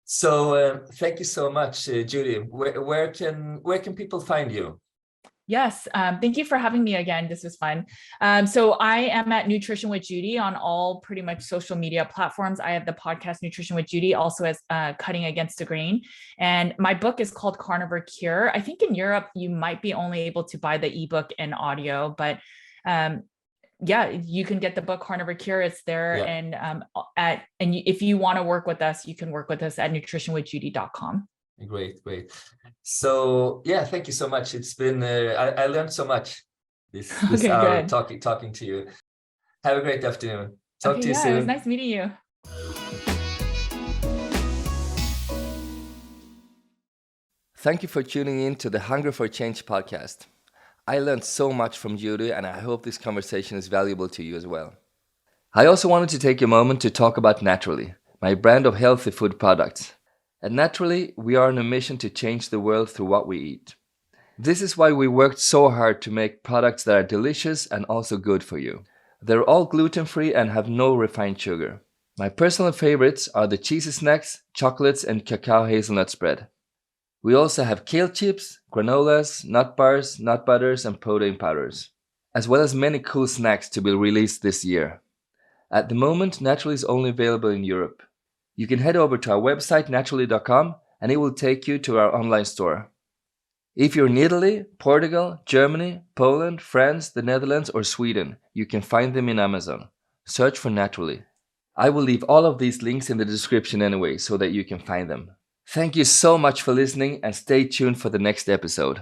So thank you so much, Judy. Where can people find you? Yes. Thank you for having me again. This was fun. So I am at Nutrition with Judy on all pretty much social media platforms. I have the podcast Nutrition with Judy, also as Cutting Against the Grain. And my book is called Carnivore Cure. I think in Europe, you might be only able to buy the ebook and audio, but you can get the book Carnivore Cure. It's there. And if you want to work with us, you can work with us at nutritionwithjudy.com. Great. So thank you so much. It's been I learned so much this hour talking to you. Have a great afternoon. Talk to you soon. It was nice meeting you. Thank you for tuning in to the Hunger for Change podcast. I learned so much from Judy, and I hope this conversation is valuable to you as well. I also wanted to take a moment to talk about Naturally, my brand of healthy food products. At Naturally, we are on a mission to change the world through what we eat. This is why we worked so hard to make products that are delicious and also good for you. They're all gluten-free and have no refined sugar. My personal favorites are the cheesy snacks, chocolates, and cacao hazelnut spread. We also have kale chips, granolas, nut bars, nut butters, and protein powders, as well as many cool snacks to be released this year. At the moment, Naturally is only available in Europe. You can head over to our website, naturally.com, and it will take you to our online store. If you're in Italy, Portugal, Germany, Poland, France, the Netherlands, or Sweden, you can find them in Amazon. Search for Naturally. I will leave all of these links in the description anyway, so that you can find them. Thank you so much for listening, and stay tuned for the next episode.